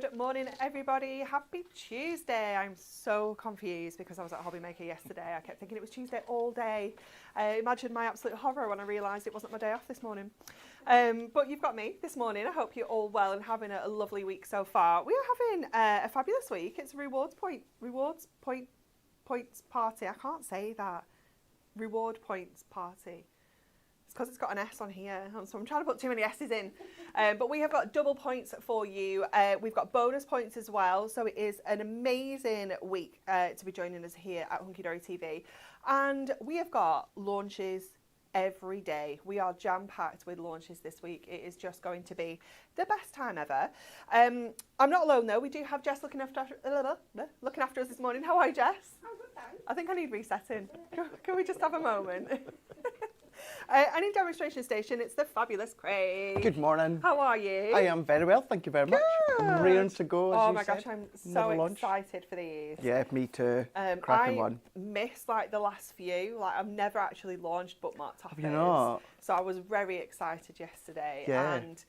Good morning, everybody. Happy Tuesday. I'm so confused because I was at Hobby Maker yesterday. I kept thinking it was Tuesday all day. Imagine my absolute horror when I realised it wasn't my day off this morning. But you've got me this morning. I hope you're all well and having a lovely week so far. We are having a fabulous week. It's a rewards points party. I can't say that. Reward points party. It's because it's got an S on here, so I'm trying to put too many S's in. But we have got double points for you. We've got bonus points as well, so it is an amazing week to be joining us here at Hunky Dory TV. And we have got launches every day. We are jam-packed with launches this week. It is just going to be the best time ever. I'm not alone though. We do have Jess looking after us this morning. How are you, Jess? I'm good, thanks. I think I need resetting. Can we just have a moment? And in demonstration station, it's the fabulous Craig. Good morning. How are you? I am very well, thank you very much. I'm raring to go, as Oh you my said. gosh, I'm so Another excited for these. Yeah, me too. Cracking one. I missed like the last few. Like I've never actually launched Bookmark Toppers. Have you not? So I was very excited yesterday, Yeah. and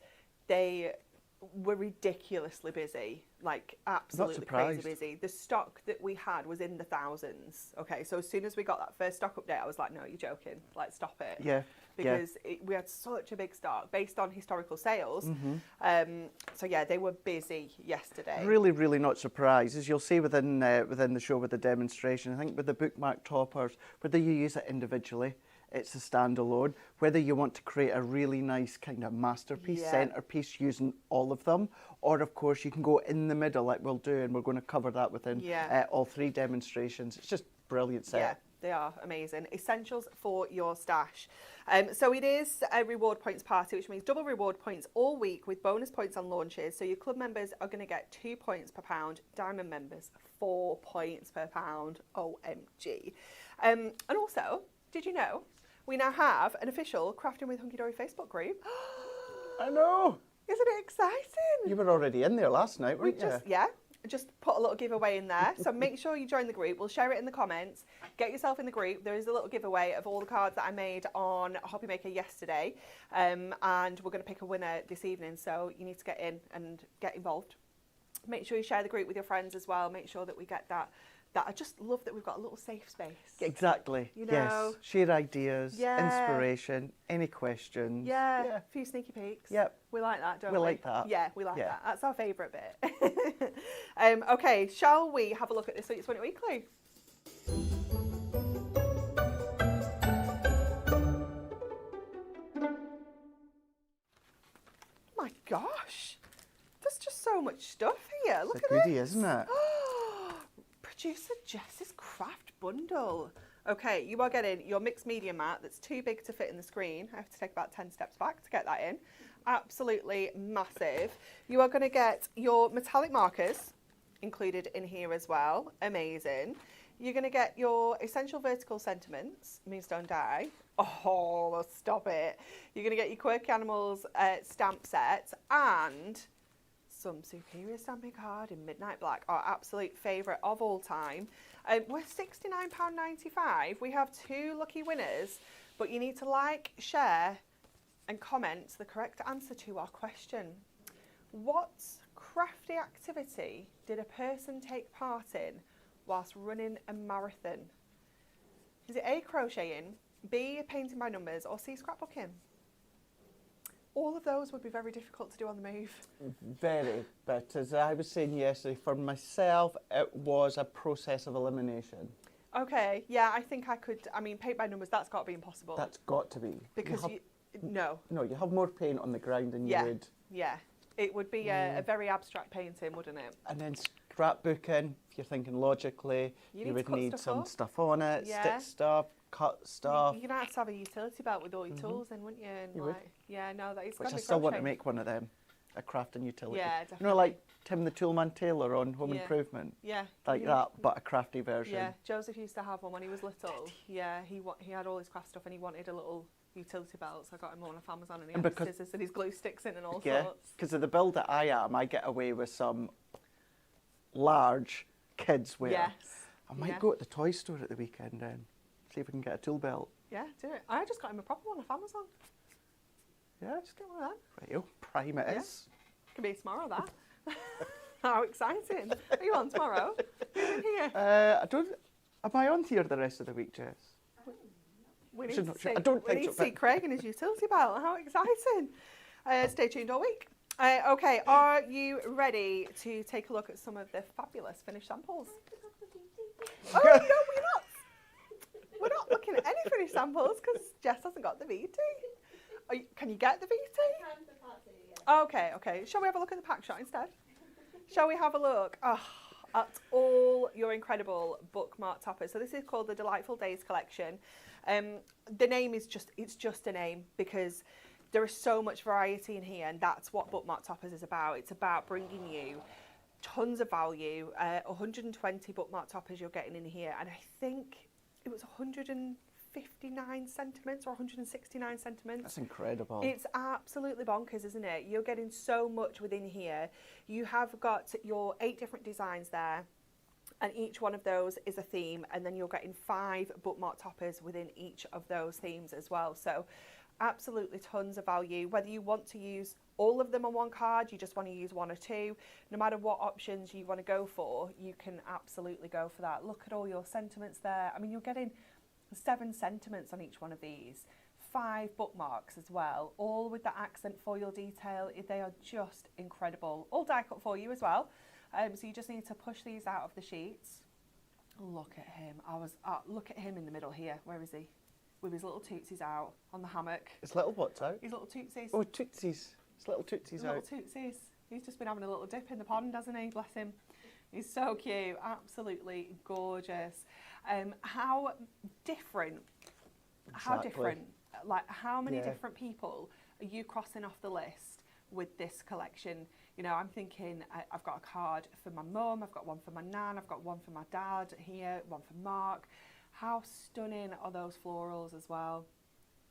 they were ridiculously busy, like absolutely crazy busy. The stock that we had was in the thousands. Okay, so as soon as we got that first stock update, I was like, no, you're joking. Like, stop it. Yeah. Because we had such a big stock based on historical sales. So yeah, they were busy yesterday. Really, really not surprised. As you'll see within the show with the demonstration, I think with the Bookmark Toppers, whether you use it individually, it's a standalone. Whether you want to create a really nice kind of masterpiece, centerpiece using all of them, or of course you can go in the middle like we'll do, and we're going to cover that within all three demonstrations. It's just brilliant set. Yeah, they are amazing. Essentials for your stash. So it is a reward points party, which means double reward points all week with bonus points on launches. So your club members are going to get 2 points per pound, diamond members 4 points per pound. OMG. And also, did you know we now have an official Crafting with Hunky Dory Facebook group? I know. Isn't it exciting? You were already in there last night, weren't you? Just put a little giveaway in there. So make sure you join the group. We'll share it in the comments. Get yourself in the group. There is a little giveaway of all the cards that I made on Hobby Maker yesterday. And we're going to pick a winner this evening. So you need to get in and get involved. Make sure you share the group with your friends as well. Make sure that we get that. I just love that we've got a little safe space. Exactly. You know? Yes. Share ideas, inspiration, any questions. Yeah. A few sneaky peeks. Yep. We like that, don't we? We like that. Yeah, we like that. That's our favourite bit. Okay, shall we have a look at this week's Win It Weekly? My gosh. There's just so much stuff here. Look It's at a goodie, this. isn't it? Producer Jess's craft bundle. Okay, you are getting your mixed media mat that's too big to fit in the screen. I have to take about 10 steps back to get that in. Absolutely massive. You are going to get your metallic markers included in here as well. Amazing. You're going to get your essential vertical sentiments, Moonstone die. Oh, stop it. You're going to get your Quirky Animals stamp set and some Superior Stamping Card in Midnight Black, our absolute favourite of all time. We're £69.95. We have 2 lucky winners, but you need to like, share and comment the correct answer to our question. What crafty activity did a person take part in whilst running a marathon? Is it A, crocheting, B, painting by numbers, or C, scrapbooking? All of those would be very difficult to do on the move. Very, but as I was saying yesterday, for myself, it was a process of elimination. Okay, yeah, I think I could. I mean, paint by numbers, that's got to be impossible. That's got to be. Because no, you have more paint on the ground than you would. Yeah, it would be a very abstract painting, wouldn't it? And then scrapbooking, if you're thinking logically, you would need some stuff on it, stitch stuff, cut stuff. You're going to have a utility belt with all your tools in, wouldn't you? And you would. Yeah, no, that is Which I still want to make one of them, a crafting utility. Yeah, definitely. You know, like Tim the Toolman Taylor on Home Improvement? Yeah. Like that, but a crafty version. Yeah, Joseph used to have one when he was little. Yeah, he had all his craft stuff and he wanted a little utility belt, so I got him one off Amazon, and he had his scissors and his glue sticks in and all sorts. Because of the build that I am, I get away with some large kids wear. Yes. I might go to the toy store at the weekend then, see if we can get a tool belt. Yeah, do it. I just got him a proper one off Amazon. Yeah. Just get one of them. Right, prime it is. Could be tomorrow, that. How exciting. Are you on tomorrow? Who's in here? I don't. Am I on here the rest of the week, Jess? We need Should to not- see, I don't we think need so, to see but- Craig and his utility belt. How exciting. Stay tuned all week. Okay, are you ready to take a look at some of the fabulous finished samples? Oh, no, we're not. We're not looking at any finished samples because Jess hasn't got the VT. Can you get the VT? Okay. Shall we have a look at the pack shot instead? Shall we have a look at all your incredible bookmark toppers? So this is called the Delightful Days collection. The name is just a name because there is so much variety in here, and that's what Bookmark Toppers is about. It's about bringing you tons of value. 120 bookmark toppers you're getting in here, and I think it was 159 sentiments or 169 sentiments. That's incredible. It's absolutely bonkers, isn't it? You're getting so much within here. You have got your 8 different designs there, and each one of those is a theme, and then you're getting 5 bookmark toppers within each of those themes as well. So absolutely tons of value. Whether you want to use all of them on one card, you just want to use 1 or 2, no matter what options you want to go for, you can absolutely go for that. Look at all your sentiments there. I mean, you're getting 7 sentiments on each one of these, 5 bookmarks as well, all with the accent foil detail. They are just incredible. All die cut for you as well. So you just need to push these out of the sheets. Look at him. Look at him in the middle here. Where is he? With his little tootsies out on the hammock. His little what's out? His little tootsies. Oh, tootsies. His little tootsies out. Little tootsies. He's just been having a little dip in the pond, hasn't he? Bless him. He's so cute. Absolutely gorgeous. How different? How Exactly. different? Like, how many Yeah. different people are you crossing off the list with this collection? You know, I'm thinking I've got a card for my mum, I've got one for my nan, I've got one for my dad here, one for Mark. How stunning are those florals as well?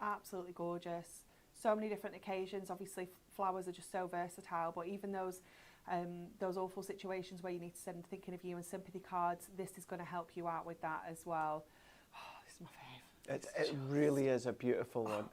Absolutely gorgeous. So many different occasions. Obviously, flowers are just so versatile, but even those awful situations where you need to send thinking of you and sympathy cards, this is going to help you out with that as well. Oh, this is my favourite. It really is a beautiful one,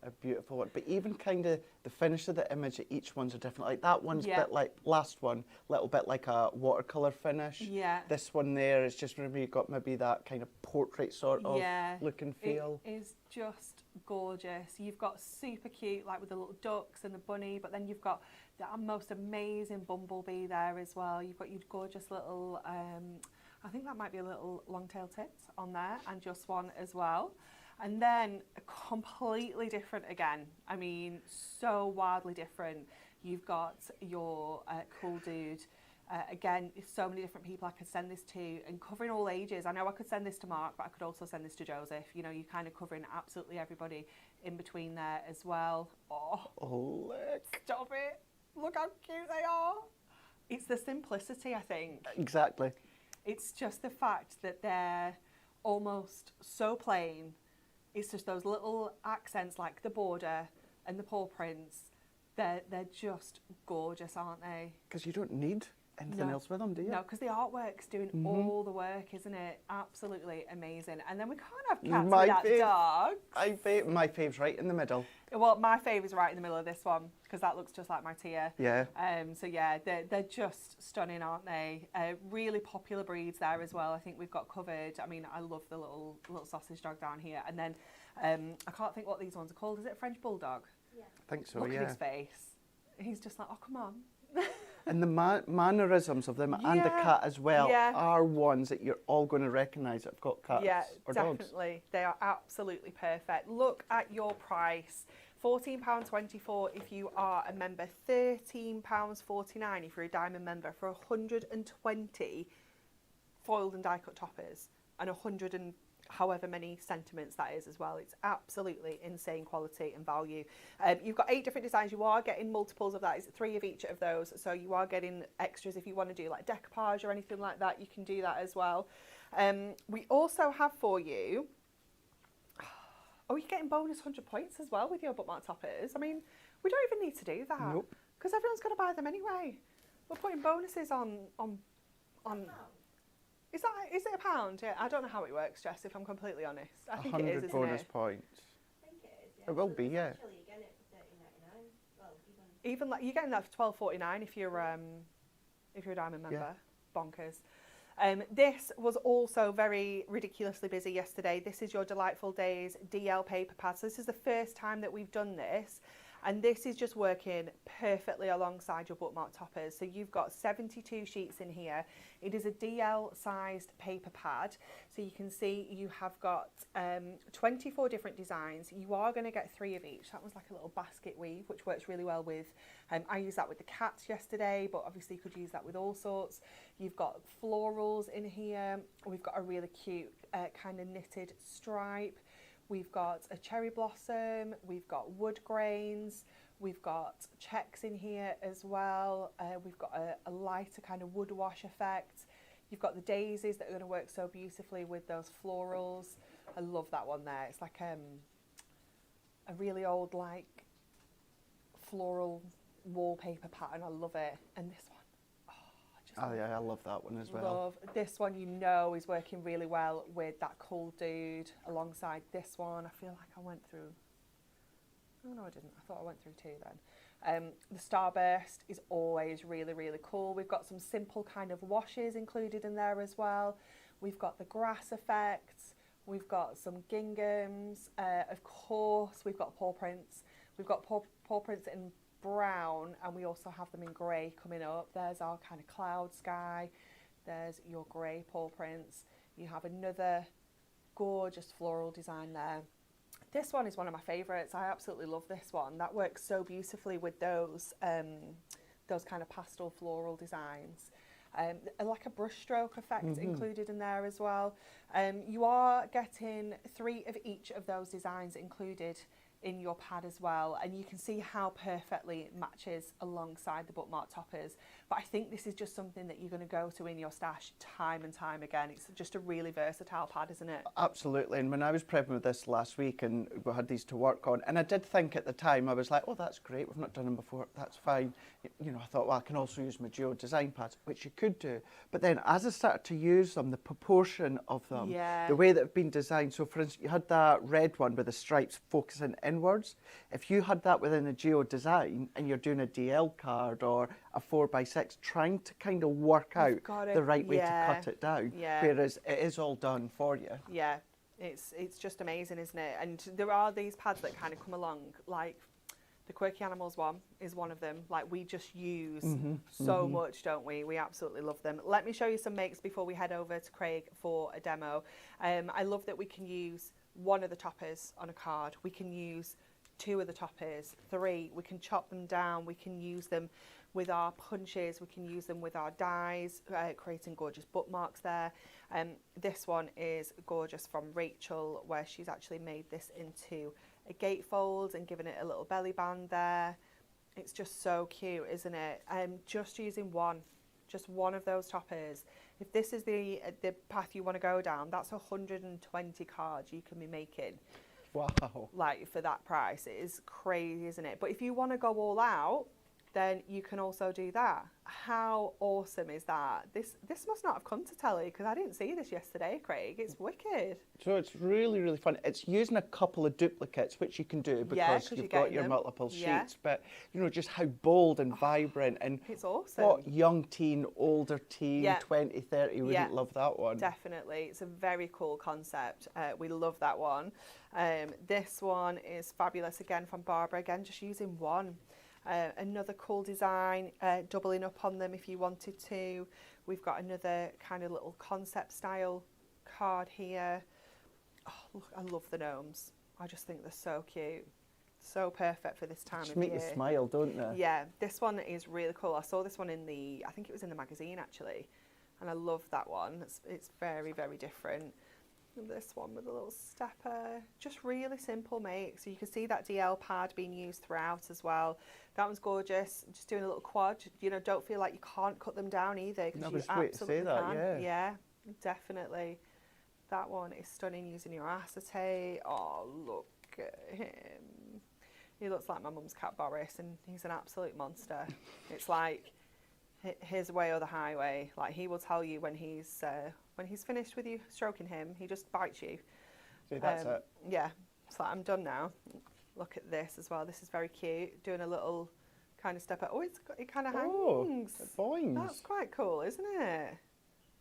But even kind of the finish of the image, each one's are different. Like that one's a bit like, last one, little bit like a watercolour finish. Yeah. This one there is just maybe got maybe that kind of portrait sort of look and feel. It is just gorgeous. You've got super cute, like with the little ducks and the bunny, but then you've got the most amazing bumblebee there as well. You've got your gorgeous little, I think that might be a little long-tailed tit on there, and your swan as well. And then completely different again. I mean, so wildly different. You've got your cool dude. Again, so many different people I could send this to, and covering all ages. I know I could send this to Mark, but I could also send this to Joseph. You know, you're kind of covering absolutely everybody in between there as well. Oh, look. Stop it. Look how cute they are. It's the simplicity, I think. Exactly. It's just the fact that they're almost so plain. It's just those little accents like the border and the paw prints. They're just gorgeous, aren't they? Because you don't need anything else with them, do you? No, because the artwork's doing all the work, isn't it? Absolutely amazing. And then we can't have cats without dogs. My fave's right in the middle. Well, my fave is right in the middle of this one because that looks just like my Tia. Yeah. So yeah, they're just stunning, aren't they? Really popular breeds there as well. I think we've got covered. I mean, I love the little sausage dog down here. And then I can't think what these ones are called. Is it a French bulldog? Yeah. I think so. Look yeah. at his face. He's just like, oh, come on. And the mannerisms of them and the cat as well are ones that you're all going to recognise that have got cats or dogs. Definitely. They are absolutely perfect. Look at your price. £14.24 if you are a member, £13.49 if you're a diamond member for 120 foiled and die cut toppers and 100 and however many sentiments that is as well. It's absolutely insane quality and value. You've got 8 different designs. You are getting multiples of that. It's 3 of each of those. So you are getting extras if you want to do like decoupage or anything like that. You can do that as well. We also have for you, you're getting bonus 100 points as well with your bookmark toppers. I mean, we don't even need to do that. Nope. Because everyone's going to buy them anyway. We're putting bonuses on. Is it £1? Yeah, I don't know how it works, Jess, if I'm completely honest. I think it is, 100 isn't bonus it? points. I think it is, yeah. It will So be, yeah. essentially you get it for £13.99. Well, Even like you're getting that for £12.49 if you're a diamond member. Yeah. Bonkers. This was also very ridiculously busy yesterday. This is your Delightful Days DL paper pad. So this is the first time that we've done this. And this is just working perfectly alongside your bookmark toppers. So you've got 72 sheets in here. It is a DL sized paper pad. So you can see you have got 24 different designs. You are going to get 3 of each. That was like a little basket weave, which works really well with, I used that with the cats yesterday, but obviously you could use that with all sorts. You've got florals in here. We've got a really cute kind of knitted stripe. We've got a cherry blossom, we've got wood grains, we've got checks in here as well. We've got a lighter kind of wood wash effect. You've got the daisies that are going to work so beautifully with those florals. I love that one there. It's like a really old like floral wallpaper pattern. I love it. And this one. Oh yeah, I love that one as well. Love this one, you know, is working really well with that cool dude alongside this one. I feel like I went through, oh no I didn't, I thought I went through 2 then. The Starburst is always really, really cool. We've got some simple kind of washes included in there as well. We've got the grass effects, we've got some ginghams, of course we've got paw prints. We've got paw prints in brown, and we also have them in grey coming up. There's our kind of cloud sky, there's your grey paw prints. You have another gorgeous floral design there. This one is one of my favourites. I absolutely love this one. That works so beautifully with those kind of pastel floral designs. Like a brushstroke effect included in there as well. You are getting 3 of each of those designs included in your pad as well, and you can see how perfectly it matches alongside the bookmark toppers. But I think this is just something that you're going to go to in your stash time and time again. It's just a really versatile pad, isn't it? Absolutely. And when I was prepping with this last week and we had these to work on, and I did think at the time, I was like, oh, that's great, we've not done them before, that's fine. You know, I thought, well, I can also use my Geo design pads, which you could do. But then as I started to use them, the proportion of them, the way that they've been designed, so for instance, you had that red one with the stripes focusing inwards. If you had that within a Geo design and you're doing a DL card or a 4x6, trying to kind of work out the right way to cut it down, whereas it is all done for you. Yeah, it's just amazing, isn't it? And there are these pads that kind of come along, like the Quirky Animals one is one of them. Like we just use so much, don't we? We absolutely love them. Let me show you some makes before we head over to Craig for a demo. I love that we can use 1 of the toppers on a card. We can use 2 of the toppers, 3. We can chop them down. We can use them with our punches. We can use them with our dies, creating gorgeous bookmarks there. This one is gorgeous from Rachel, where she's actually made this into a gatefold and given it a little belly band there. It's just so cute, isn't it? Just using just one of those toppers. If this is the path you want to go down, that's 120 cards you can be making. Wow. Like for that price, it is crazy, isn't it? But if you want to go all out, then you can also do that. How awesome is that? This must not have come to telly because I didn't see this yesterday, Craig. It's wicked. So it's really, really fun. It's using a couple of duplicates, which you can do because you've got your multiple sheets. But, you know, just how bold and vibrant and it's awesome. What young teen, older teen, 20, 30 wouldn't love that one. Definitely. It's a very cool concept. We love that one. This one is fabulous again from Barbara. Again, just using 1. Another cool design, doubling up on them if you wanted to. We've got another kind of little concept style card here. Oh, look, I love the gnomes. I just think they're so cute. So perfect for this time of year. Make you smile, don't they? Yeah, this one is really cool. I saw this one in I think it was in the magazine actually. And I love that one. It's very, very different. And this one with a little stepper, just really simple make. So you can see that DL pad being used throughout as well. That one's gorgeous. Just doing a little quad. You know, don't feel like you can't cut them down either because you absolutely can. Yeah, definitely. That one is stunning using your acetate. Oh, look at him. He looks like my mum's cat Boris, and he's an absolute monster. It's like his way or the highway. Like he will tell you when he's finished with you stroking him, he just bites you. See, that's it. Yeah, it's like I'm done now. Look at this as well. This is very cute. Doing a little kind of step up. Oh, it kind of Oh, hangs. it boings. That's quite cool, isn't it?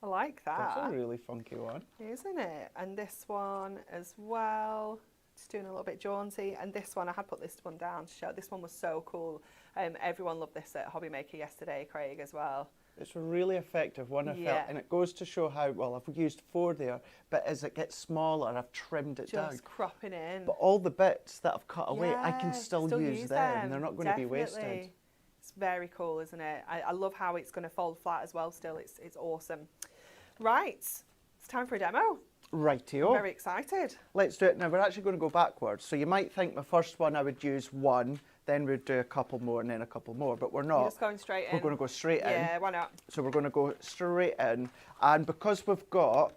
I like that. That's a really funky one. Isn't it? And this one as well. Just doing a little bit jaunty. And this one, I had put this one down to show. This one was so cool. Everyone loved this at Hobby Maker yesterday, Craig, as well. It's a really effective one, I felt, and it goes to show how, well, I've used 4 there, but as it gets smaller, I've trimmed it down. Just cropping in. But all the bits that I've cut away, I can still use them. They're not going to be wasted. It's very cool, isn't it? I love how it's going to fold flat as well still. It's awesome. Right, it's time for a demo. Rightio. I'm very excited. Let's do it. Now, we're actually going to go backwards. So you might think my first one I would use 1, then we'd do a couple more and then a couple more, but we're not. You're just going straight in. We're going to go straight in. Yeah, why not? So we're going to go straight in. And because we've got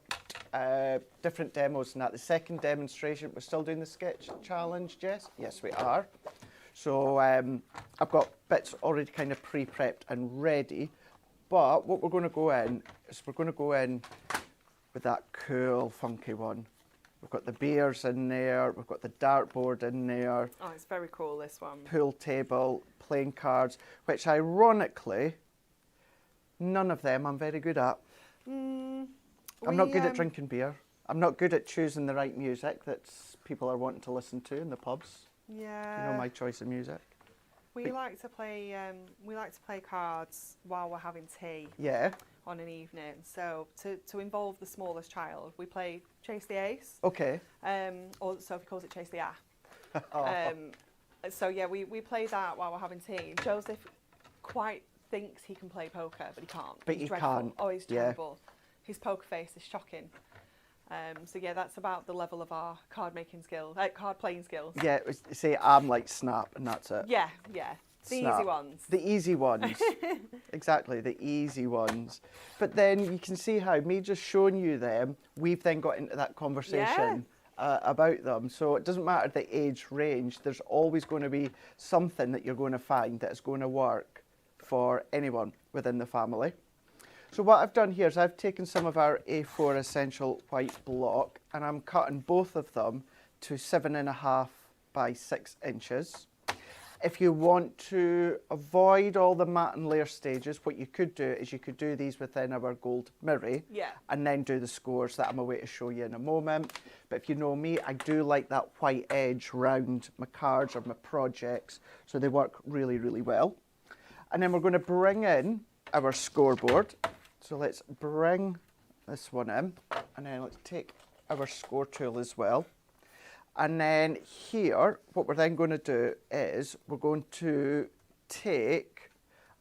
different demos and that, the second demonstration, we're still doing the sketch challenge, Jess? Yes, we are. So I've got bits already kind of pre-prepped and ready. But what we're going to go in is we're going to go in with that cool, funky one. We've got the beers in there, we've got the dartboard in there. Oh, it's very cool, this one. Pool table, playing cards, which ironically, none of them I'm very good at. I'm not good at drinking beer. I'm not good at choosing the right music that people are wanting to listen to in the pubs. Yeah. You know my choice of music. We like to play cards while we're having tea. Yeah. On an evening. So to involve the smallest child, we play Chase the Ace. Okay. Or Sophie calls it Chase the A. So yeah, we play that while we're having tea. Joseph quite thinks he can play poker, but he can't. But he's he dreadful. can't. Oh, he's terrible. His poker face is shocking. So yeah, that's about the level of our card playing skills. Yeah, see, I'm like Snap, and that's it. Yeah, yeah. The Snap. easy ones. The easy ones. Exactly, the easy ones. But then you can see how me just showing you them, we've then got into that conversation about them. So it doesn't matter the age range, there's always going to be something that you're going to find that is going to work for anyone within the family. So what I've done here is I've taken some of our A4 Essential White block and I'm cutting both of them to 7.5 by 6 inches. If you want to avoid all the matte and layer stages, what you could do is you could do these within our gold mirror and then do the scores that I'm away to show you in a moment. But if you know me, I do like that white edge round my cards or my projects, so they work really, really well. And then we're going to bring in our scoreboard. So let's bring this one in, and then let's take our score tool as well. And then here, what we're then going to do is we're going to take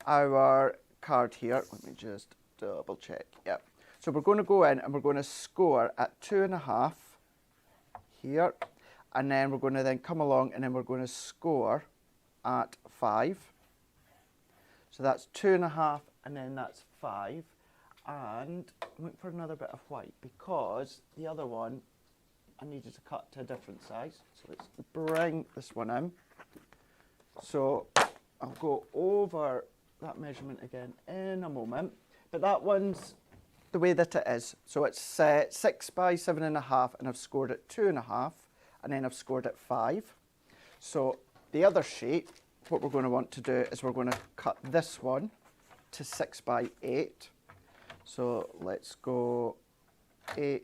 our card here. Let me just double check. Yep. So we're going to go in and we're going to score at 2.5 here. And then we're going to then come along and then we're going to score at 5. So that's 2.5 and then that's 5. And I'm looking for another bit of white because the other one I needed to cut to a different size. So let's bring this one in. So I'll go over that measurement again in a moment. But that one's the way that it is. So it's 6 by 7.5 and I've scored at 2.5 and then I've scored at 5. So the other sheet, what we're going to want to do is we're going to cut this one to 6 by 8. So let's go 8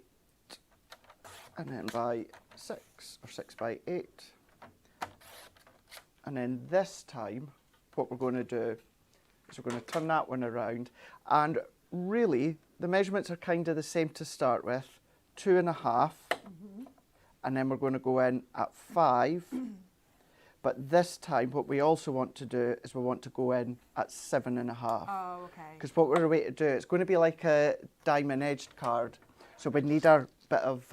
and then by 6 or 6 by 8. And then this time, what we're going to do is we're going to turn that one around. And really, the measurements are kind of the same to start with. 2.5, and then we're going to go in at 5. But this time, what we also want to do is we want to go in at 7.5. Oh, okay. Because what we're going to do, it's going to be like a diamond-edged card. So we need our bit of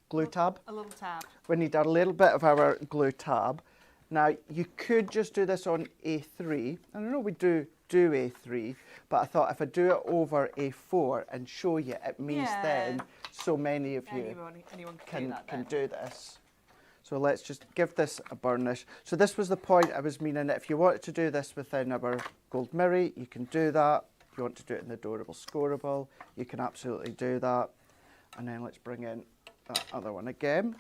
glue tab. A little tab. We need a little bit of our glue tab. Now, you could just do this on A3. I don't know we do A3, but I thought if I do it over A4 and show you, it means then so many of you anyone can do this. So let's just give this a burnish. So this was the point I was meaning, that if you wanted to do this within our gold mirror, you can do that. If you want to do it in the adorable scoreable, you can absolutely do that. And then let's bring in that other one again.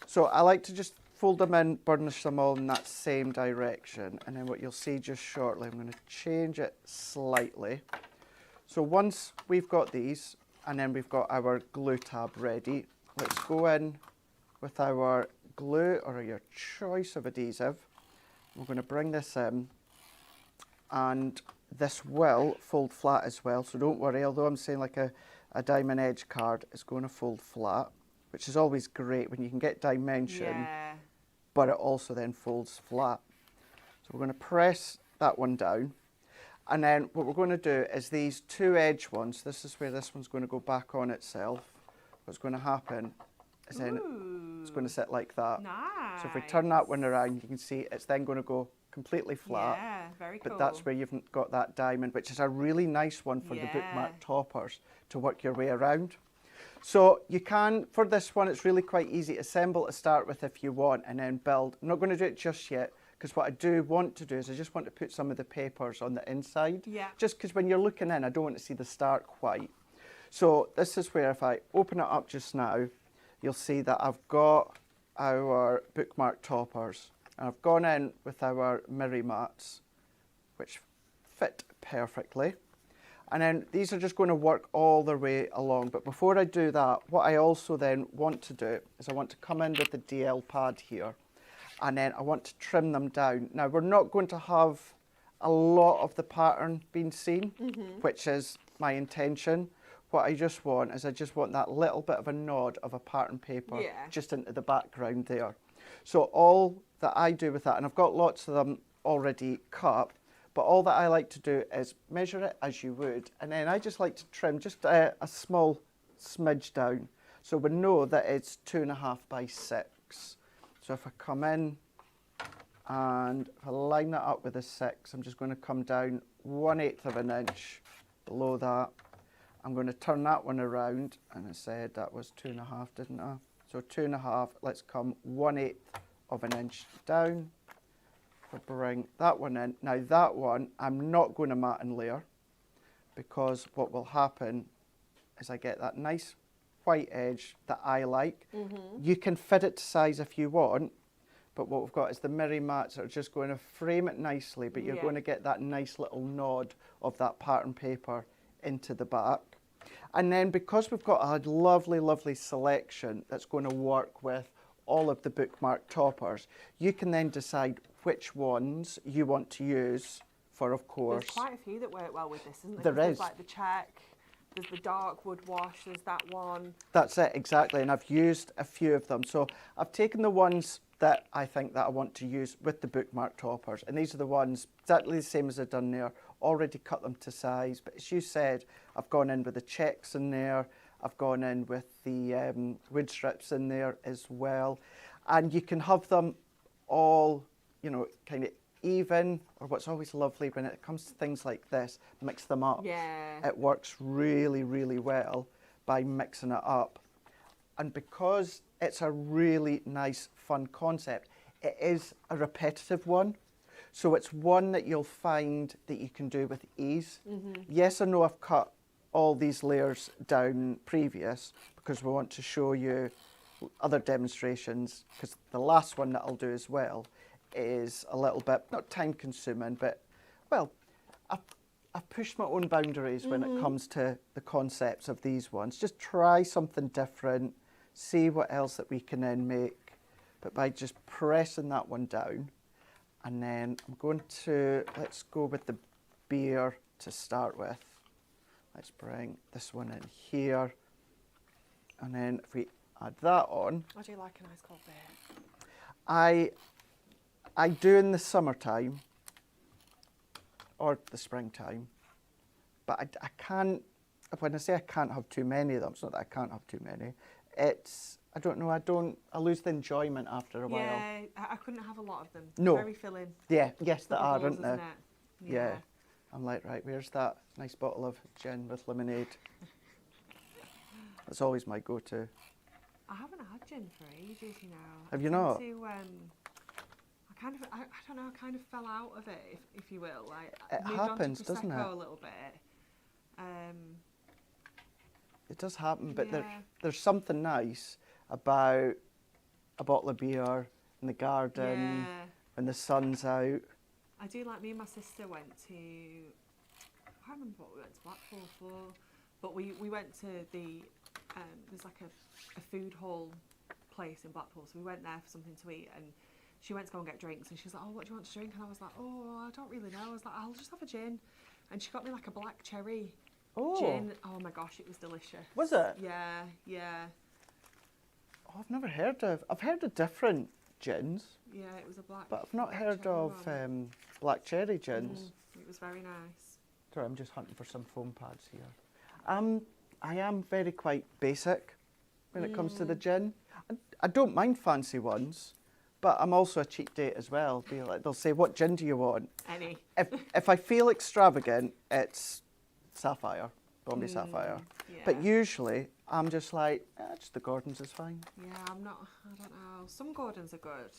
So I like to just fold them in, burnish them all in that same direction. And then what you'll see just shortly, I'm going to change it slightly. So once we've got these, and then we've got our glue tab ready, let's go in with our glue or your choice of adhesive. We're going to bring this in, and this will fold flat as well, so don't worry, although I'm saying like a diamond edge card, it's going to fold flat, which is always great when you can get dimension, but it also then folds flat. So we're going to press that one down, and then what we're going to do is these two edge ones, this is where this one's going to go back on itself. What's going to happen is then it's going to sit like that. Nice. So if we turn that one around, you can see it's then going to go completely flat. Yeah, very cool. But that's where you've got that diamond, which is a really nice one for the bookmark toppers to work your way around. So you can, for this one, it's really quite easy to assemble to start with if you want, and then build. I'm not going to do it just yet, because what I do want to do is I just want to put some of the papers on the inside. Yeah. Just because when you're looking in, I don't want to see the start quite. So this is where if I open it up just now, you'll see that I've got our bookmark toppers. And I've gone in with our mirror mats, which fit perfectly. And then these are just going to work all their way along. But before I do that, what I also then want to do is I want to come in with the DL pad here. And then I want to trim them down. Now, we're not going to have a lot of the pattern being seen, which is my intention. What I just want is I just want that little bit of a nod of a pattern paper just into the background there. So all that I do with that, and I've got lots of them already cut, but all that I like to do is measure it as you would, and then I just like to trim just a small smidge down. So we know that it's 2.5 by 6. So if I come in and if I line that up with a 6, I'm just going to come down 1/8 of an inch below that. I'm going to turn that one around, and I said that was 2.5, didn't I? So 2.5, let's come 1/8 of an inch down. We'll bring that one in. Now that one, I'm not going to mat and layer, because what will happen is I get that nice white edge that I like. You can fit it to size if you want, but what we've got is the mirror mats that are just going to frame it nicely, but you're going to get that nice little nod of that pattern paper into the back. And then because we've got a lovely, lovely selection that's going to work with all of the bookmark toppers, you can then decide which ones you want to use for, of course. There's quite a few that work well with this, isn't there? There is. There's like the check, there's the dark wood wash, there's that one. That's it, exactly, and I've used a few of them. So I've taken the ones that I think that I want to use with the bookmark toppers, and these are the ones exactly the same as I've done there, already cut them to size. But as you said, I've gone in with the checks in there, I've gone in with the wood strips in there as well, and you can have them all, you know, kind of even, or what's always lovely when it comes to things like this, mix them up. Yeah. It works really, really well by mixing it up. And because it's a really nice, fun concept, it is a repetitive one. So it's one that you'll find that you can do with ease. Yes, I know I've cut all these layers down previous because we want to show you other demonstrations, because the last one that I'll do as well is a little bit, not time consuming, but, well, I've pushed my own boundaries when it comes to the concepts of these ones. Just try something different, see what else that we can then make, but by just pressing that one down. And then I'm going to, let's go with the beer to start with. Let's bring this one in here. And then if we add that on. I do like a nice cold beer. I do in the summertime or the springtime, but I can't, when I say I can't have too many of them, it's not that I can't have too many. It's, I don't know, I lose the enjoyment after a while. Yeah, I couldn't have a lot of them. No. Very filling. Yeah, yes, they are, Bubbles, aren't they? isn't it? Yeah. I'm like, right, where's that nice bottle of gin with lemonade? That's always my go-to. I haven't had gin for ages now. Have you not? I don't know, I kind of fell out of it, if you will. Like, It moved happens, on to doesn't Prosecco it? a little bit. It does happen, but Yeah. there's something nice about a bottle of beer in the garden, Yeah. when the sun's out. I do like, me and my sister went to, I can't remember what we went to Blackpool for, but we went to the, there's like a food hall place in Blackpool, so we went there for something to eat, and she went to go and get drinks, and she was like, oh, what do you want to drink? And I was like, oh, I don't really know. I was like, I'll just have a gin. And she got me like a black cherry gin. Oh my gosh, it was delicious. Was it? Yeah, yeah. Oh, I've heard of different gins, Yeah, it was a black. but I've not black heard cherry of one. black cherry gins. It was very nice. Sorry, I'm just hunting for some foam pads here. I am very quite basic when it comes to the gin. I don't mind fancy ones, but I'm also a cheap date as well. They'll say, what gin do you want? Any. If I feel extravagant, it's Sapphire, Bombay Sapphire. Yeah. But usually, I'm just like, just the Gordons is fine. Yeah, I don't know. Some Gordons are good.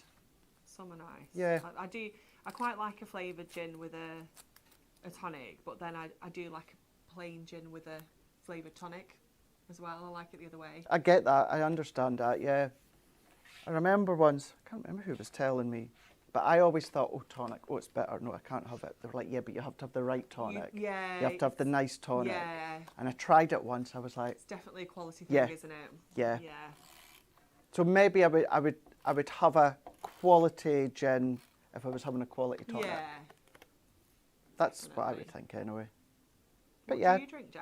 Some are nice. Yeah. I quite like a flavoured gin with a tonic, but then I do like a plain gin with a flavoured tonic as well. I like it the other way. I get that. I understand that, yeah. I remember once, I can't remember who was telling me, but I always thought, oh, tonic, oh, it's bitter. No, I can't have it. They were like, yeah, but you have to have the right tonic. You have to have the nice tonic. Yeah. And I tried it once. I was like, It's definitely a quality thing, Yeah. isn't it? Yeah. Yeah. so maybe I would have a quality gin if I was having a quality tonic. Yeah. That's what I would definitely. think anyway. But What yeah, do you drink, Jess?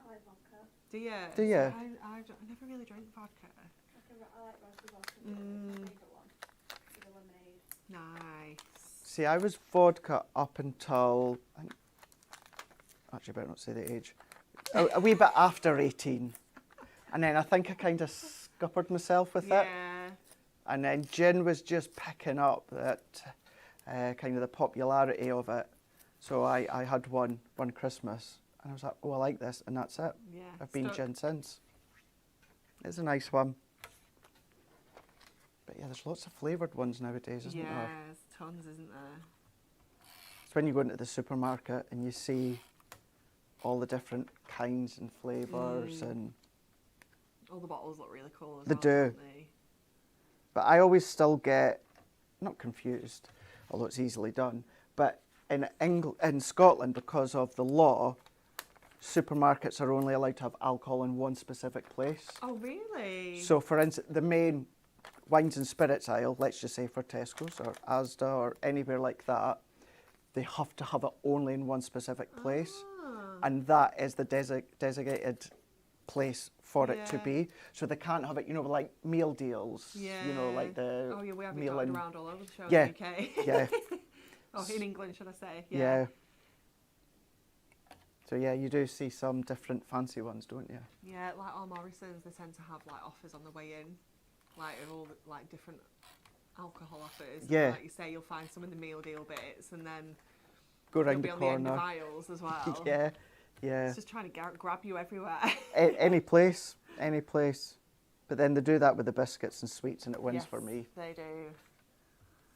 I like vodka. Do you? Do you? I never really drink vodka. I like rosy vodka. My favourite one is a lemonade. Nice. see, I was vodka up until, actually, I better not say the age, a wee bit after 18. And then I think I kind of scuppered myself with it. Yeah. And then gin was just picking up that kind of the popularity of it. So I had one Christmas, and I was like, oh, I like this, and that's it. Yeah. I've been Stuck. gin since. It's a nice one. But yeah, there's lots of flavoured ones nowadays, isn't Yeah, there? there's tons, isn't there? It's when you go into the supermarket and you see all the different kinds and flavours and... All the bottles look really cool as They well, do. don't they? But I always still get, not confused, although it's easily done, but in Scotland, because of the law, supermarkets are only allowed to have alcohol in one specific place. Oh, really? So, for instance, the main wines and spirits aisle, let's just say for Tesco's or Asda or anywhere like that, they have to have it only in one specific place. Ah. And that is the designated place for it to Yeah. be. So they can't have it, like meal deals, like the Oh, yeah, we have it meal dotted in... around all over the show Yeah. in the UK. Yeah. Oh, in England, should I say? Yeah. So yeah, you do see some different fancy ones, don't you? Yeah, like all Morrison's, they tend to have like offers on the way in, like of all the, like different alcohol offers. Yeah. Like you say, you'll find some in the meal deal bits, and then Go they'll round be the on the end of corner. aisles as well. Yeah, yeah. It's just trying to grab you everywhere. Any place, any place. But then they do that with the biscuits and sweets, and it wins Yes, for me. They do.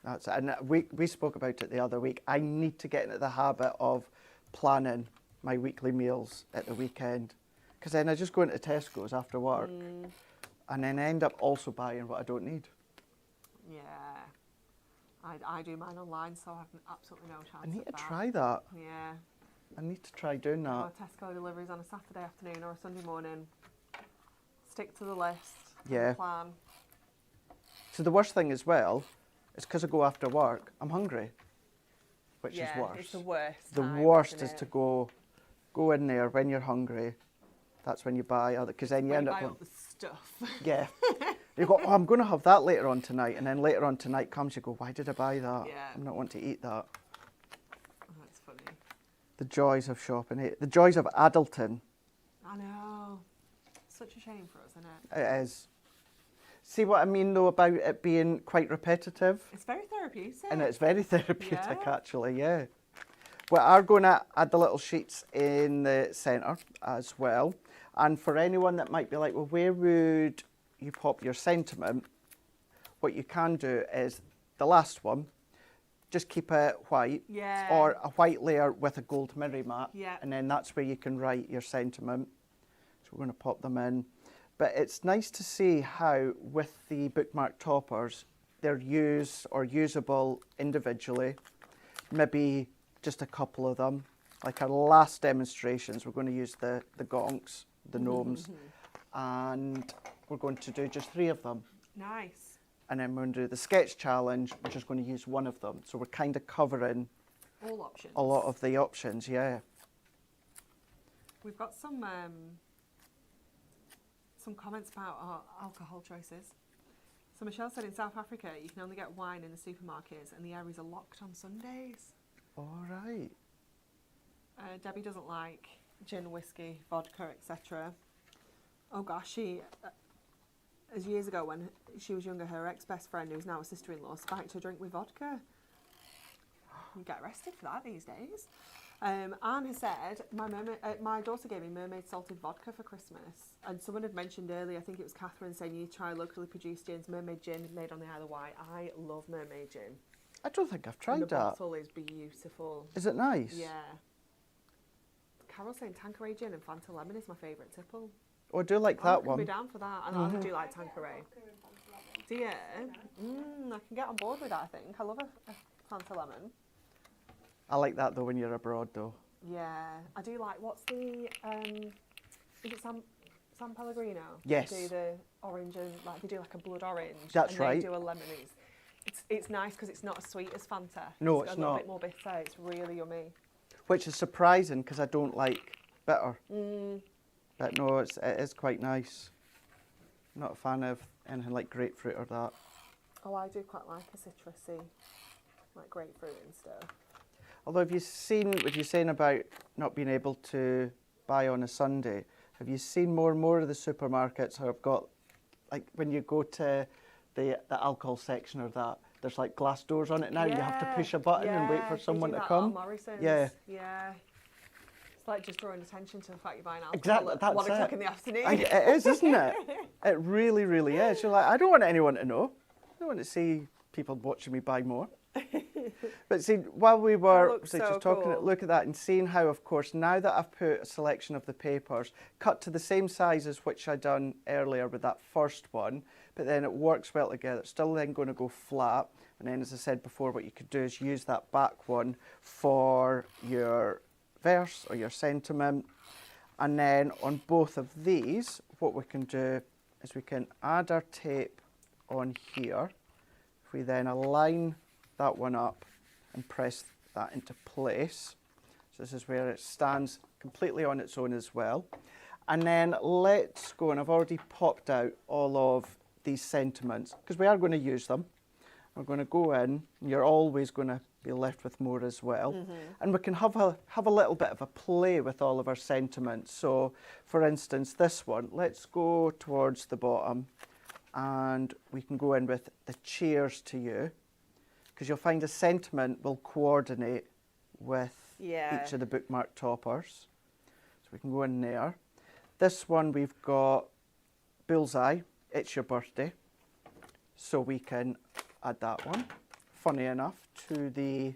That's it. And we spoke about it the other week. I need to get into the habit of planning my weekly meals at the weekend, because then I just go into Tesco's after work, and then end up also buying what I don't need. Yeah. I do mine online, so I have absolutely no chance I need of to that. try that. Yeah. I need to try doing that. Or Tesco deliveries on a Saturday afternoon or a Sunday morning. Stick to the list. Yeah. Plan. So the worst thing as well is because I go after work, I'm hungry, which is worse. It's the worst. The time, worst isn't is it? to go in there when you're hungry. That's when you buy other, because then you When end you up buy going, all the stuff. yeah. You go, oh, I'm going to have that later on tonight, and then later on tonight comes, you go, why did I buy that? Yeah. I'm not wanting to eat that. Oh, that's funny. The joys of shopping, the joys of adulting. I know. Such a shame for us, isn't it? It is. See what I mean though about it being quite repetitive? It's very therapeutic. And it's very therapeutic, Yeah. actually, yeah. We are going to add the little sheets in the centre as well. And for anyone that might be like, well, where would you pop your sentiment? What you can do is the last one, just keep it white, Yeah. or a white layer with a gold mirror mat, Yeah. and then that's where you can write your sentiment. So we're going to pop them in. But it's nice to see how with the bookmark toppers, they're used or usable individually, maybe just a couple of them. Like our last demonstrations, we're going to use the gonks, the gnomes, and we're going to do just 3 of them. Nice. And then we're going to do the sketch challenge, we're just going to use 1 of them. So we're kind of covering All options. a lot of the options, yeah. We've got some comments about our alcohol choices. So Michelle said in South Africa you can only get wine in the supermarkets and the areas are locked on Sundays. All right. Debbie doesn't like gin, whiskey, vodka, etc. Oh gosh, she, as years ago when she was younger, her ex-best friend, who's now a sister-in-law, spiked her drink with vodka. You get arrested for that these days. Anne has said, my daughter gave me mermaid salted vodka for Christmas. And someone had mentioned earlier, I think it was Catherine, saying you try locally produced gins, mermaid gin made on the Isle of Wight. I love mermaid gin. I don't think I've tried And the that. bottle is beautiful. Is it nice? Yeah. Carol's saying Tanqueray gin and Fanta lemon is my favourite tipple. Oh, I do like I that can one. be down for that. I do like Tanqueray. Do you? I can get on board with that, I think. I love a Fanta lemon. I like that though when you're abroad though. Yeah, I do like, what's the, is it San Pellegrino? Yes. They do the orange and, like, they do like a blood orange. That's and right. They do a lemon. It's nice because it's not as sweet as Fanta. No, it's it's got a little not. bit more bitter. It's really yummy. Which is surprising because I don't like bitter. But no, it is quite nice. Not a fan of anything like grapefruit or that. Oh, I do quite like a citrusy, like grapefruit and stuff. Although have you seen, what you're saying about not being able to buy on a Sunday, have you seen more and more of the supermarkets have got, like when you go to the alcohol section or that, there's like glass doors on it now. You have to push a button and wait for someone to come. Morrison's. Yeah. Yeah. It's like just drawing attention to the fact you're buying alcohol Exactly, at that's 1 o'clock it. in the afternoon. It is, isn't it? It really, really is. You're like, I don't want anyone to know. I don't want to see people watching me buy more. But see, while we were looks so just talking, cool. look at that and seeing how, of course, now that I've put a selection of the papers, cut to the same size as which I done earlier with that first one, but then it works well together. It's still then going to go flat. And then, as I said before, what you could do is use that back one for your verse or your sentiment. And then on both of these, what we can do is we can add our tape on here. If we then align that one up and press that into place. So this is where it stands completely on its own as well. And then let's go, and I've already popped out all of these sentiments because we are going to use them. We're going to go in, and you're always going to be left with more as well. And we can have a little bit of a play with all of our sentiments. So for instance, this one, let's go towards the bottom and we can go in with the cheers to you, because you'll find a sentiment will coordinate with each of the bookmark toppers. So we can go in there. This one we've got bullseye, it's your birthday. So we can add that one, funny enough, to the,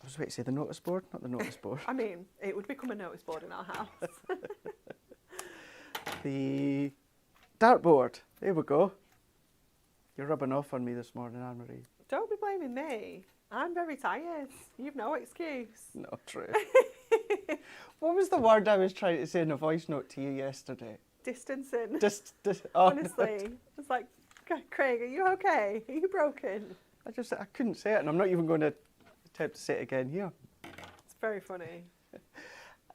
I was about to say the notice board, not the notice board. I mean, it would become a notice board in our house. The dartboard, there we go. You're rubbing off on me this morning, Anne-Marie. Don't be blaming me. I'm very tired. You've no excuse. Not true. What was the word I was trying to say in a voice note to you yesterday? Distancing. Oh, Honestly. It's like, Craig, are you okay? Are you broken? I couldn't say it, and I'm not even going to attempt to say it again here. It's very funny.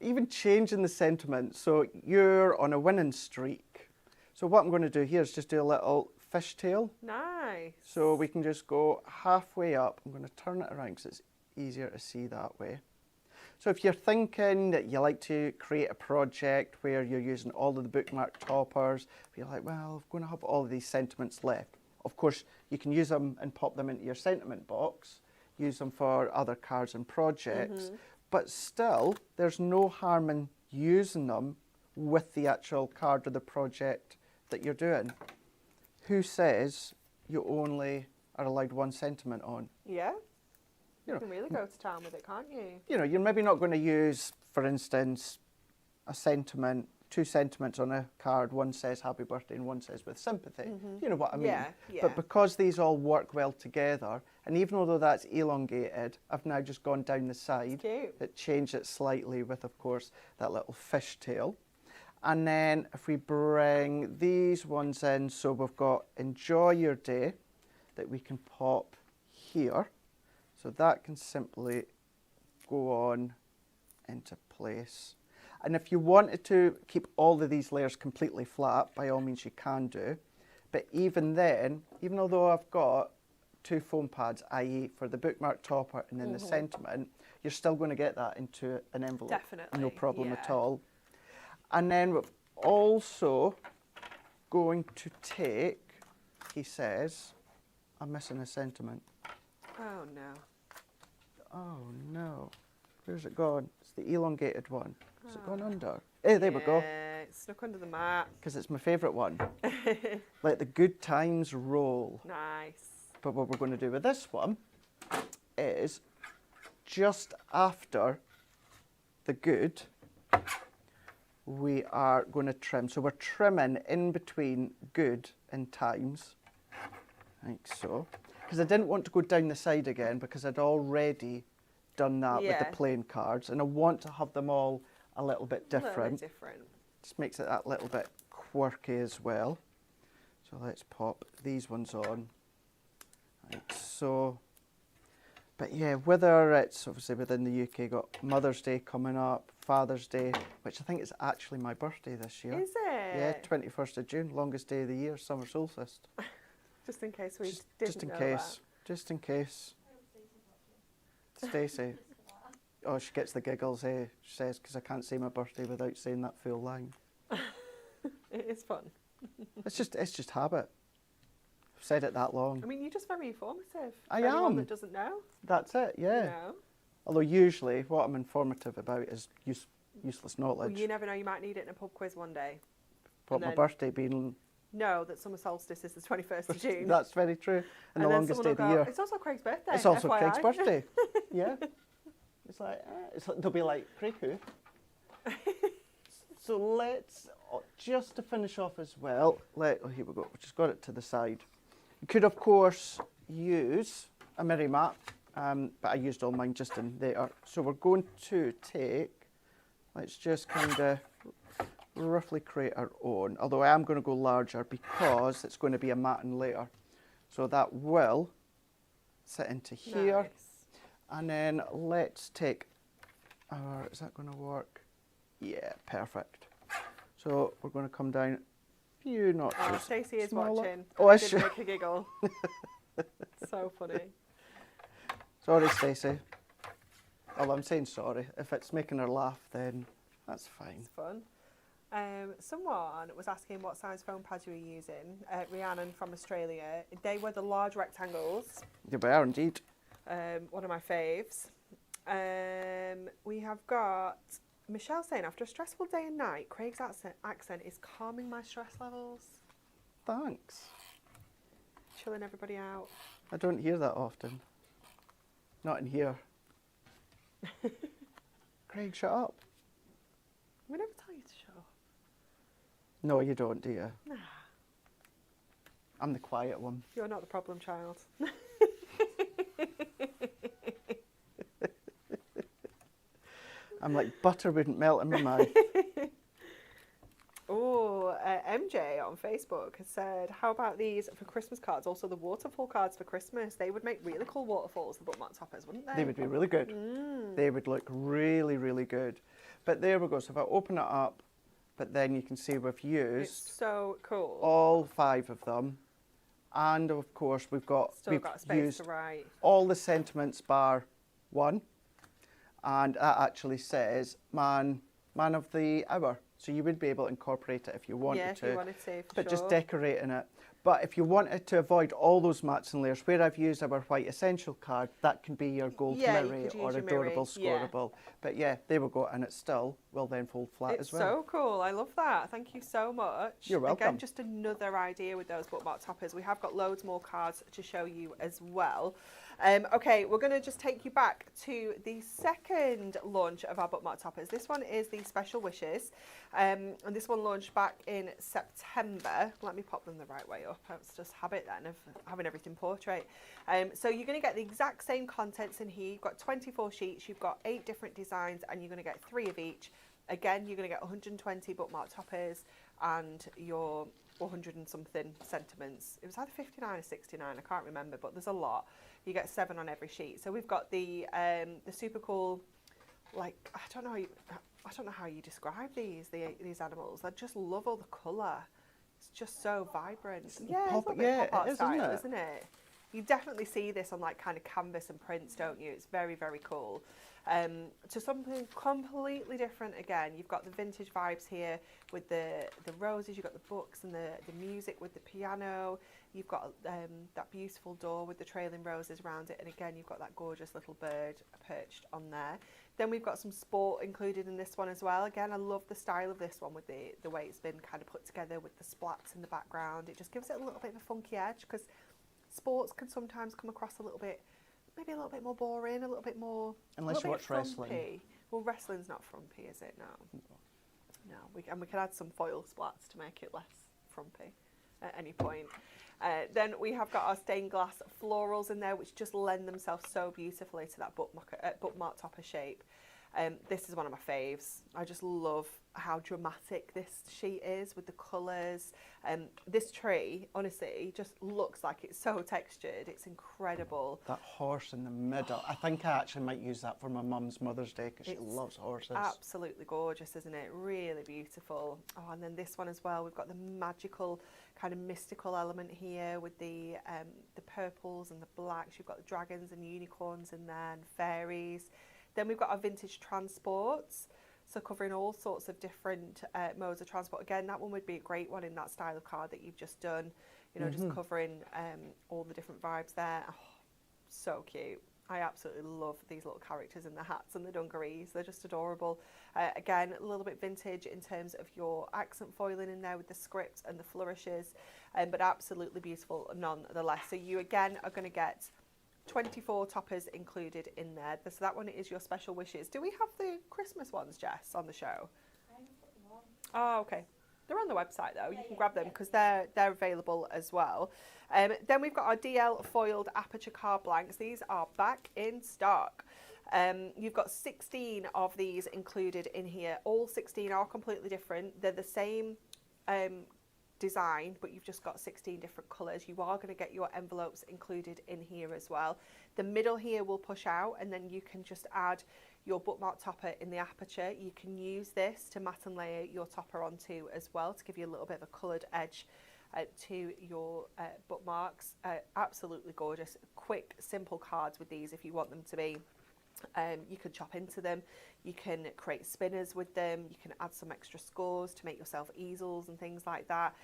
Even changing the sentiment, so you're on a winning streak. So what I'm going to do here is just do a little fishtail. Nice. So we can just go halfway up. I'm going to turn it around because it's easier to see that way. So if you're thinking that you like to create a project where you're using all of the bookmark toppers, if you're like, well, I'm going to have all of these sentiments left. Of course, you can use them and pop them into your sentiment box, use them for other cards and projects, but still, there's no harm in using them with the actual card or the project that you're doing. Who says you only are allowed one sentiment on? Yeah. You You can really go to town with it, can't you? know, you're maybe not going to use, for instance, a sentiment two sentiments on a card. One says happy birthday and one says with sympathy. You know what I mean? Yeah, yeah. But because these all work well together, and even though that's elongated, I've now just gone down the side. Cute. It changed it slightly with, of course, that little fishtail. And then if we bring these ones in, so we've got enjoy your day that we can pop here. So that can simply go on into place. And if you wanted to keep all of these layers completely flat, by all means you can do. But even then, even although I've got two foam pads, i.e. for the bookmark topper and then the sentiment, you're still going to get that into an envelope. Definitely, No problem at yeah. all. And then we're also going to take, he says, I'm missing a sentiment. Oh no. Oh no. Where's it gone? It's the elongated one. Has it gone under? Eh, there we go. Yeah, it's snuck under the mat. Because it's my favourite one. Let the good times roll. Nice. But what we're going to do with this one is just after the good, we are going to trim. So we're trimming in between good and times, like so. Because I didn't want to go down the side again because I'd already done that with the plain cards, and I want to have them all a little bit different. A little bit different. Just makes it that little bit quirky as well. So let's pop these ones on, like so. But yeah, whether it's obviously within the UK, got Mother's Day coming up, Father's Day, which I think is actually my birthday this year. Is it? Yeah, 21st of June, longest day of the year, summer solstice. Just in case we didn't Just in know case. Just in case. Stacey. Oh, she gets the giggles, eh? She says, because I can't say my birthday without saying that full line. that. It is fun. It's just habit. I've said it that long. I mean, you're just very informative. I For anyone am. that doesn't know. That's it, yeah. You know? Although usually what I'm informative about is useless Well, knowledge. you never know, you might need it in a pub quiz one day. What and my then- birthday being... No, that summer solstice is the 21st of June. That's very true. And the then longest someone day of will the go, year. It's also Craig's birthday. It's also FYI. Craig's birthday. Yeah. It's like, they'll be like, Craig who? So let's, just to finish off as well, oh, here we go, we just got it to the side. You could, of course, use a mirror mat, but I used all mine just in there. So we're going to take, let's just kind of roughly create our own, although I am going to go larger because it's going to be a matting layer. So that will sit into here. Nice. And then let's take our, is that going to work? Yeah, perfect. So we're going to come down a few notches. Oh, Stacey is smaller. watching. Oh, I I did should. make a giggle. So funny. Sorry, Stacey. Well, I'm saying sorry. If it's making her laugh, then that's fine. It's fun. Someone was asking what size foam pads you were using. Rhiannon from Australia. They were the large rectangles. Yeah, we are indeed. One of my faves. We have got Michelle saying, after a stressful day and night, Craig's accent is calming my stress levels. Thanks. Chilling everybody out. I don't hear that often. Not in here. Craig, shut up. We never tell you to shut up. No, you don't, do you? Nah, I'm the quiet one. you're not the problem child. I'm like butter wouldn't melt in my mouth. Oh, MJ on Facebook has said, how about these for Christmas cards? Also the waterfall cards for Christmas. They would make really cool waterfalls, the bookmark toppers, wouldn't they? They would be really good. They would look really, really good. But there we go. So if I open it up, but then you can see we've It's used so cool. all 5 of them. And of course we've Still got a space used to write. all the sentiments bar 1. And that actually says man of the hour. So you would be able to incorporate it if you wanted Yeah, if to. you wanted to, for But sure. just decorating it. But if you wanted to avoid all those mats and layers, where I've used our white essential card, that can be your gold Yeah, you mirror could or use your adorable mirror, yeah. scoreable. But yeah, there we go, and it still will then fold flat It's as well. so cool. I love that. Thank you so much. You're welcome. Again, just another idea with those bookmark toppers. We have got loads more cards to show you as well. Okay, we're going to just take you back to the second launch of our bookmark toppers. This one is the Special Wishes, and this one launched back in September. Let me pop them the right way up. It's just habit then of having everything portrait. So you're going to get the exact same contents in here. You've got 24 sheets, you've got 8 different designs, and you're going to get 3 of each. Again, you're going to get 120 bookmark toppers and your 100 and something sentiments. It was either 59 or 69, I can't remember, but there's a lot. You get 7 on every sheet. So we've got the super cool, like, I don't know how you describe these animals. I just love all the colour. It's just so vibrant. Yeah, it's a little bit pop art style, isn't it? You definitely see this on like kind of canvas and prints, don't you? It's very, very cool. To something completely different again. You've got the vintage vibes here with the roses, you've got the books and the music with the piano. You've got that beautiful door with the trailing roses around it, and again you've got that gorgeous little bird perched on there. Then we've got some sport included in this one as well. Again, I love the style of this one with the way it's been kind of put together with the splats in the background. It just gives it a little bit of a funky edge, because sports can sometimes come across a little bit, maybe a little bit more boring, a little bit more... Unless you watch wrestling. Well, wrestling's not frumpy, is it? No. No, we can add some foil splats to make it less frumpy at any point. Then we have got our stained glass florals in there, which just lend themselves so beautifully to that bookmark topper shape. This is one of my faves. I just love how dramatic this sheet is with the colours. This tree, honestly, just looks like it's so textured. It's incredible. That horse in the middle. I think I actually might use that for my mum's Mother's Day, because she loves horses. Absolutely gorgeous, isn't it? Really beautiful. Oh, and then this one as well. We've got the magical kind of mystical element here with the purples and the blacks. You've got the dragons and unicorns in there and fairies. Then we've got our vintage transports, so covering all sorts of different modes of transport. Again, that one would be a great one in that style of card that you've just done, you know, just covering all the different vibes there. Oh, so cute. I absolutely love these little characters in the hats and the dungarees. They're just adorable. Again, a little bit vintage in terms of your accent foiling in there with the script and the flourishes, but absolutely beautiful nonetheless. So you, again, are going to get 24 toppers included in there. So that one is your Special Wishes. Do we have the Christmas ones, Jess, on the show? Oh, okay. They're on the website though. You can grab them because they're available as well. Then we've got our DL foiled aperture card blanks. These are back in stock. You've got 16 of these included in here. All 16 are completely different. They're the same design, but you've just got 16 different colours. You are going to get your envelopes included in here as well. The middle here will push out, and then you can just add your bookmark topper in the aperture. You can use this to mat and layer your topper onto as well, to give you a little bit of a coloured edge to your bookmarks. Absolutely gorgeous. Quick, simple cards with these if you want them to be. You can chop into them, you can create spinners with them, you can add some extra scores to make yourself easels and things like that.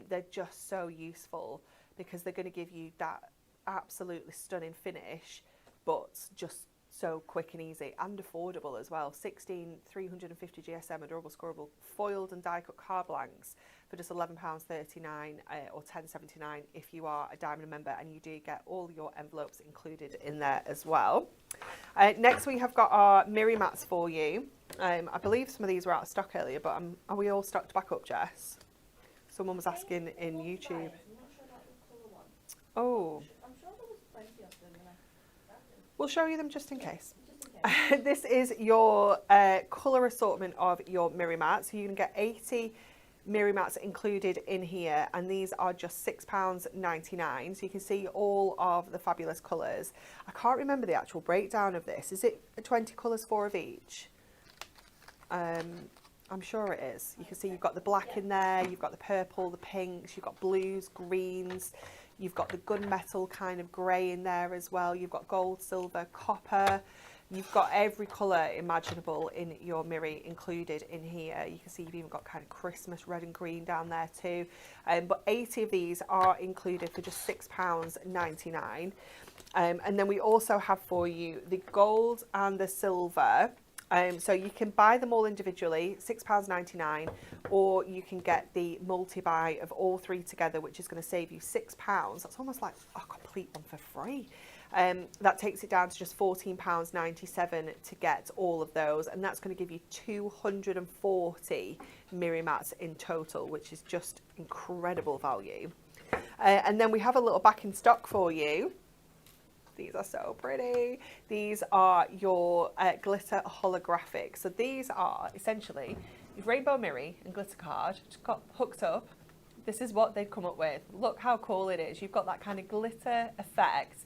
They're just so useful because they're going to give you that absolutely stunning finish, but just so quick and easy and affordable as well. 16 350 GSM adorable scoreable foiled and die cut card blanks for just £11.39 or £10.79 if you are a Diamond member, and you do get all your envelopes included in there as well. Next we have got our Miri mats for you. I believe some of these were out of stock earlier, but are we all stocked back up, Jess? Someone was asking in YouTube. Oh. I'm sure there was plenty of them. We'll show you them just in case. This is your colour assortment of your Miri mats. So you can get 80 Miri mats included in here, and these are just £6.99. So you can see all of the fabulous colours. I can't remember the actual breakdown of this. Is it 20 colours, 4 of each? I'm sure it is. You can see you've got the black in there, you've got the purple, the pinks, you've got blues, greens, you've got the gunmetal kind of grey in there as well. You've got gold, silver, copper. You've got every colour imaginable in your mirror included in here. You can see you've even got kind of Christmas red and green down there too. But 80 of these are included for just £6.99. And then we also have for you the gold and the silver. So you can buy them all individually, £6.99, or you can get the multi-buy of all three together, which is going to save you £6. That's almost like a complete one for free. That takes it down to just £14.97 to get all of those, and that's going to give you 240 mirror mats in total, which is just incredible value. And then we have a little back in stock for you. These are so pretty. These are your glitter holographic. So these are essentially your rainbow mirror and glitter card just got hooked up. This is what they've come up with. Look how cool it is. You've got that kind of glitter effect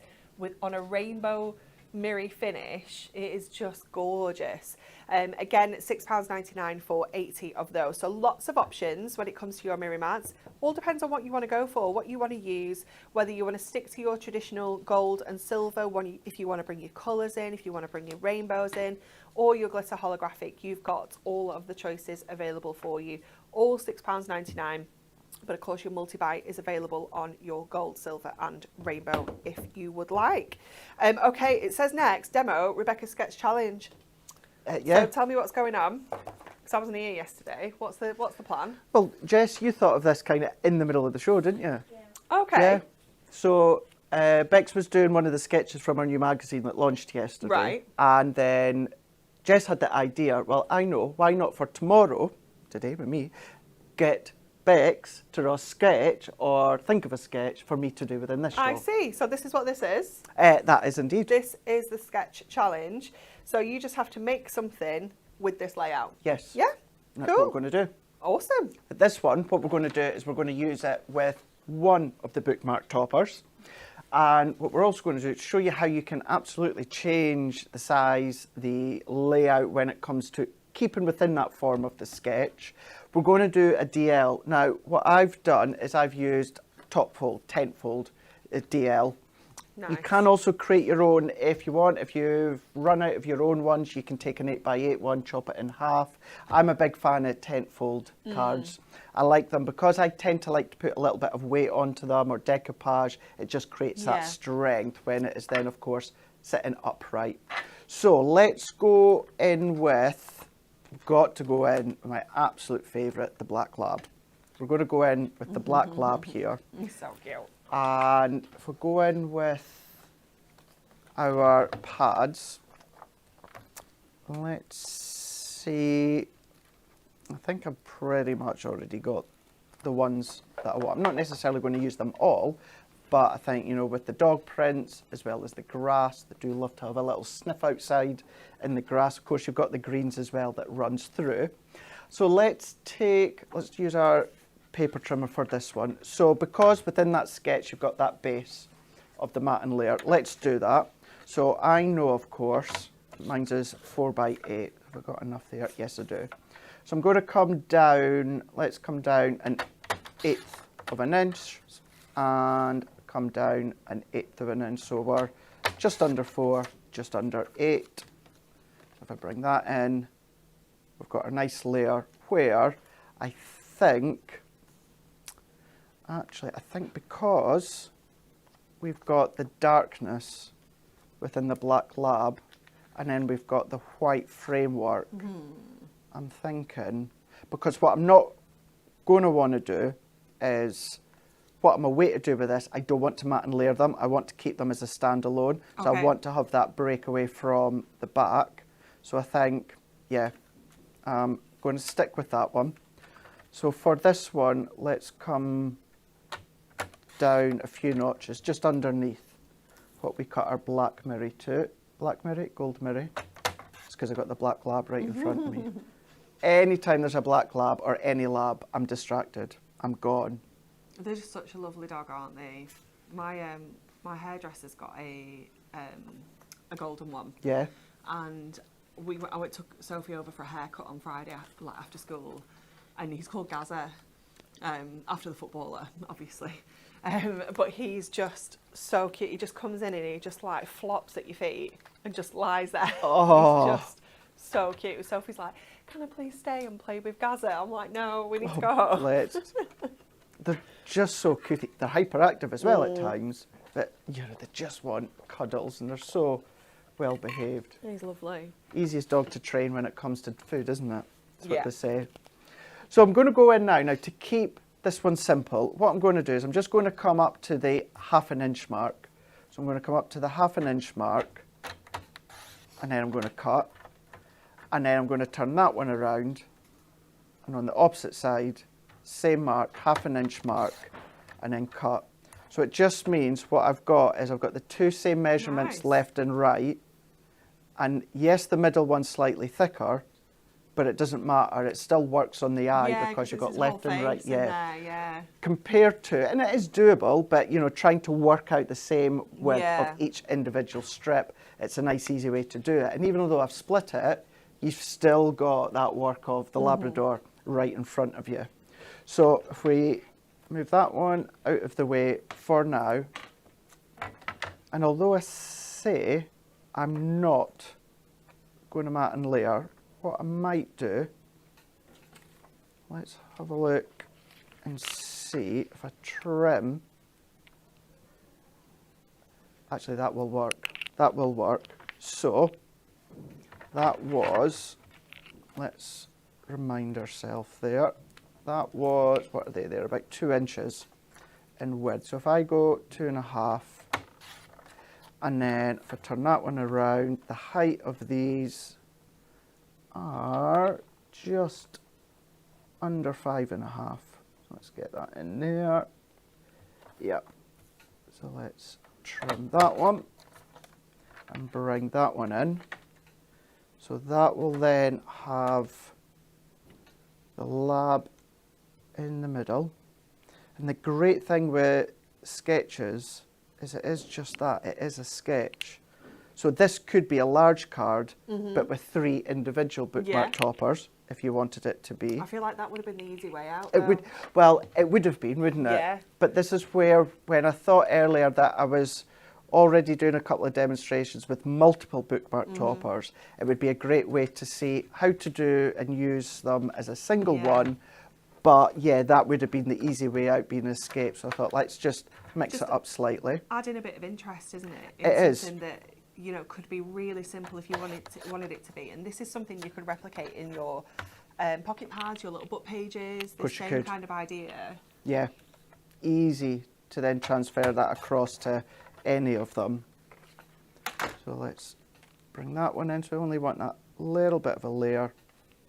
on a rainbow mirror finish. It is just gorgeous. Again, £6.99 for 80 of those. So lots of options when it comes to your mirror mats. All depends on what you want to go for, what you want to use, whether you want to stick to your traditional gold and silver, if you want to bring your colours in, if you want to bring your rainbows in, or your glitter holographic. You've got all of the choices available for you. All £6.99. But of course your multi-buy is available on your gold, silver and rainbow if you would like. Okay, it says next, demo Rebecca's Sketch Challenge. Yeah. So tell me what's going on, because I wasn't here yesterday. What's the plan? Well, Jess, you thought of this kind of in the middle of the show, didn't you? Yeah. Okay. Yeah. So Bex was doing one of the sketches from our new magazine that launched yesterday. Right. And then Jess had the idea, well, I know, why not for tomorrow, today with me, get Bex to draw a sketch or think of a sketch for me to do within this show. I see. So this is what this is. That is indeed. This is the sketch challenge. So you just have to make something with this layout. Yes. Yeah? That's Cool. what we're going to do. Awesome. But this one, what we're going to do is we're going to use it with one of the Bookmark Toppers. And what we're also going to do is show you how you can absolutely change the size, the layout when it comes to keeping within that form of the sketch. We're going to do a DL. Now, what I've done is I've used top fold, tent fold DL. Nice. You can also create your own if you want. If you've run out of your own ones, you can take an 8x8 one, chop it in half. I'm a big fan of tent fold cards. I like them because I tend to like to put a little bit of weight onto them or decoupage. It just creates that strength when it is then, of course, sitting upright. So let's go in with, got to go in with my absolute favourite, the Black Lab. We're going to go in with the Black Lab here. So cute. And if we go in with our pads, let's see, I think I've pretty much already got the ones that I want. I'm not necessarily going to use them all, but I think, you know, with the dog prints as well as the grass, they do love to have a little sniff outside in the grass. Of course, you've got the greens as well that runs through. So let's use our paper trimmer for this one. So because within that sketch you've got that base of the mat and layer, let's do that. So I know, of course, mine's is 4x8. Have I got enough there? Yes, I do. So I'm going to come down, let's come down an 1/8 of an inch and come down an 1/8 of an inch. So we're just under 4, just under 8. If I bring that in, we've got a nice layer where I think, actually, I think because we've got the darkness within the Black Lab and then we've got the white framework, I'm thinking, because what I'm not going to want to do is, what I'm away to do with this, I don't want to mat and layer them. I want to keep them as a standalone. So I want to have that breakaway from the back. So I think, yeah, I'm going to stick with that one. So for this one, let's come down a few notches, just underneath what we cut our black mirror to. Black mirror, gold mirror. It's because I've got the Black Lab right in front of me. Anytime there's a Black Lab or any lab, I'm distracted. I'm gone. They're just such a lovely dog, aren't they? My hairdresser's got a golden one. Yeah. And I took Sophie over for a haircut on Friday after school, and he's called Gaza, after the footballer, obviously. But he's just so cute. He just comes in and he just like flops at your feet. and just lies there. Oh. He's just so cute. Sophie's like, can I please stay and play with Gaza? I'm like, no, we need to Oh, go. they're just so cute. They're hyperactive as well at times, but you know, they just want cuddles, and they're so well behaved. He's lovely. Easiest dog to train when it comes to food, isn't it? That's what Yeah. they say. So I'm going to go in now. Now, to keep this one simple, what I'm going to do is I'm just going to come up to the 1/2 inch mark. So I'm going to come up to the 1/2 inch mark, and then I'm going to cut. And then I'm going to turn that one around, and on the opposite side, same mark, 1/2 inch mark, and then cut. So it just means what I've got is I've got the two same measurements Nice. left and right. And yes, the middle one's slightly thicker, but it doesn't matter. It still works on the eye because you've got left and right. Yeah. Compared to, and it is doable, but you know, trying to work out the same width Yeah. of each individual strip, it's a nice, easy way to do it. And even though I've split it, you've still got that work of the Labrador right in front of you. So if we move that one out of the way for now, and although I say I'm not going to mat and layer, what I might do, let's have a look and see if I trim. Actually, that will work. That will work. So that was, let's remind ourselves there, that was, what are they there, about 2 inches in width. So if I go 2.5, and then if I turn that one around, the height of these are just under 5.5. So let's get that in there. Yep. So let's trim that one and bring that one in. So that will then have the lab in the middle. And the great thing with sketches is it is just that, it is a sketch. So this could be a large card, but with 3 individual bookmark toppers, if you wanted it to be. I feel like that would have been the easy way out. It would, well, it would have been, wouldn't it? Yeah. But this is where, when I thought earlier that I was already doing a couple of demonstrations with multiple bookmark toppers, it would be a great way to see how to do and use them as a single one. But yeah, that would have been the easy way out, being an escape. So I thought, let's just mix it up slightly. Adding a bit of interest, isn't it? It is. Something that, you know, could be really simple if you wanted it to be. And this is something you could replicate in your pocket pads, your little book pages, the same kind of idea. Yeah, easy to then transfer that across to any of them. So let's bring that one in. So we only want that little bit of a layer,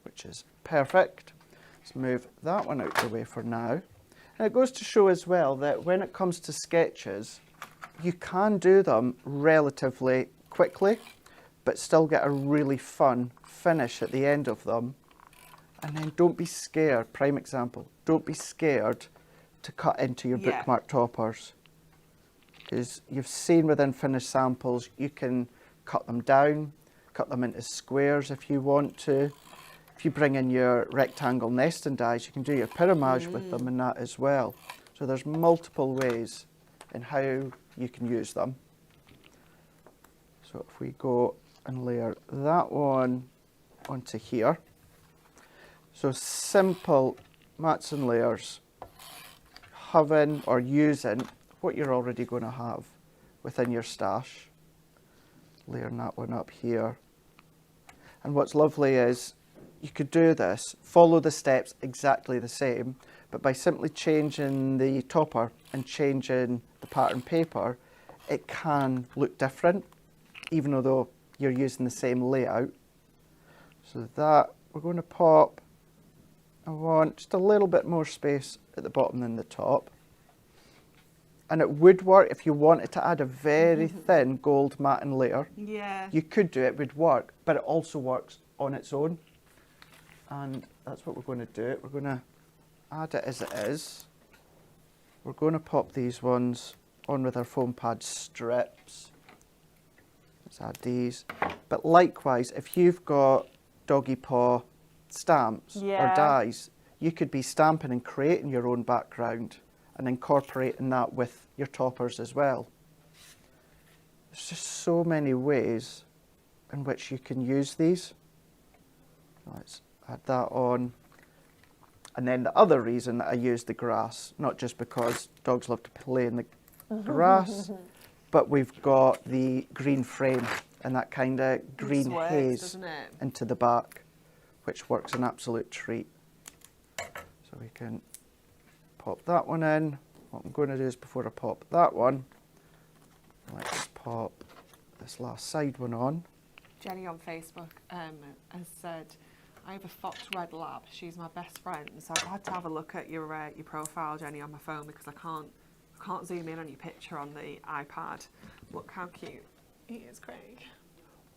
which is perfect. Let's move that one out of the way for now. And it goes to show as well that when it comes to sketches, you can do them relatively quickly, but still get a really fun finish at the end of them. And then don't be scared, prime example, don't be scared to cut into your bookmark toppers. Because you've seen within finished samples, you can cut them down, cut them into squares if you want to. If you bring in your rectangle nesting dies, you can do your pyramage with them and that as well. So there's multiple ways in how you can use them. So if we go and layer that one onto here. So simple mats and layers, having or using what you're already going to have within your stash. Layering that one up here. And what's lovely is you could do this, follow the steps exactly the same, but by simply changing the topper and changing the pattern paper, it can look different, even though you're using the same layout. So that, we're going to pop, I want just a little bit more space at the bottom than the top. And it would work if you wanted to add a very thin gold matte layer. Yeah. You could do it, it would work, but it also works on its own. And that's what we're going to do. We're going to add it as it is. We're going to pop these ones on with our foam pad strips. Let's add these. But likewise, if you've got doggy paw stamps or dies, you could be stamping and creating your own background and incorporating that with your toppers as well. There's just so many ways in which you can use these. Let's add that on. And then the other reason that I use the grass, not just because dogs love to play in the grass, but we've got the green frame and that kind of green haze into the back, which works an absolute treat. So we can pop that one in. What I'm going to do is, before I pop that one, let's pop this last side one on. Jenny on Facebook has said, I have a fox red lab. She's my best friend. So I've had to have a look at your profile, Jenny, on my phone because I can't zoom in on your picture on the iPad. Look how cute he is, Craig.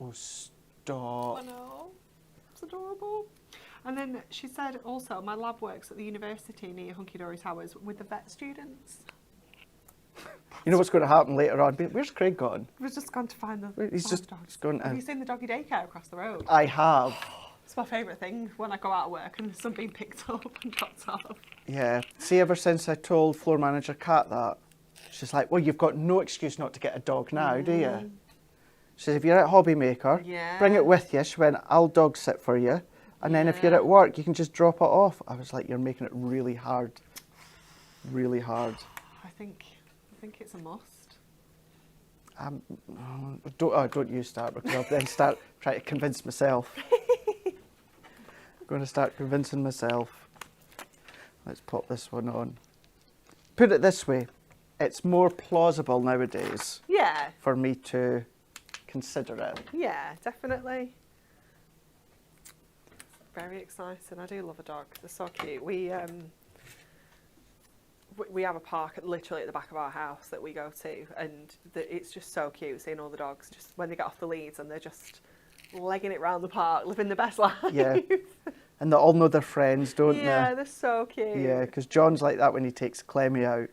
Oh, stop. I know. It's adorable. And then she said also, my lab works at the university near Hunky Dory Towers with the vet students. You know what's going to happen later on? Where's Craig gone? We've just gone to find the He's just dogs. gone. Have you seen the doggy daycare across the road? I have. It's my favourite thing when I go out of work and there's some being picked up and dropped off. Yeah. See, ever since I told floor manager Kat that, she's like, well, you've got no excuse not to get a dog now, do you? She says, if you're at Hobby Maker, bring it with you. She went, I'll dog sit for you. And then if you're at work, you can just drop it off. I was like, you're making it really hard. Really hard. I think it's a must. Don't you start, because I'll then start trying to convince myself. I'm going to start convincing myself. Let's pop this one on. Put it this way, it's more plausible nowadays for me to consider it. Yeah, definitely. Very exciting. I do love a dog. They're so cute. We have a park literally at the back of our house that we go to, and it's just so cute seeing all the dogs just when they get off the leads and they're just legging it round the park, living the best life. Yeah, and they all know their friends, don't they? Yeah, they're so cute. Yeah, because John's like that when he takes Clemmy out.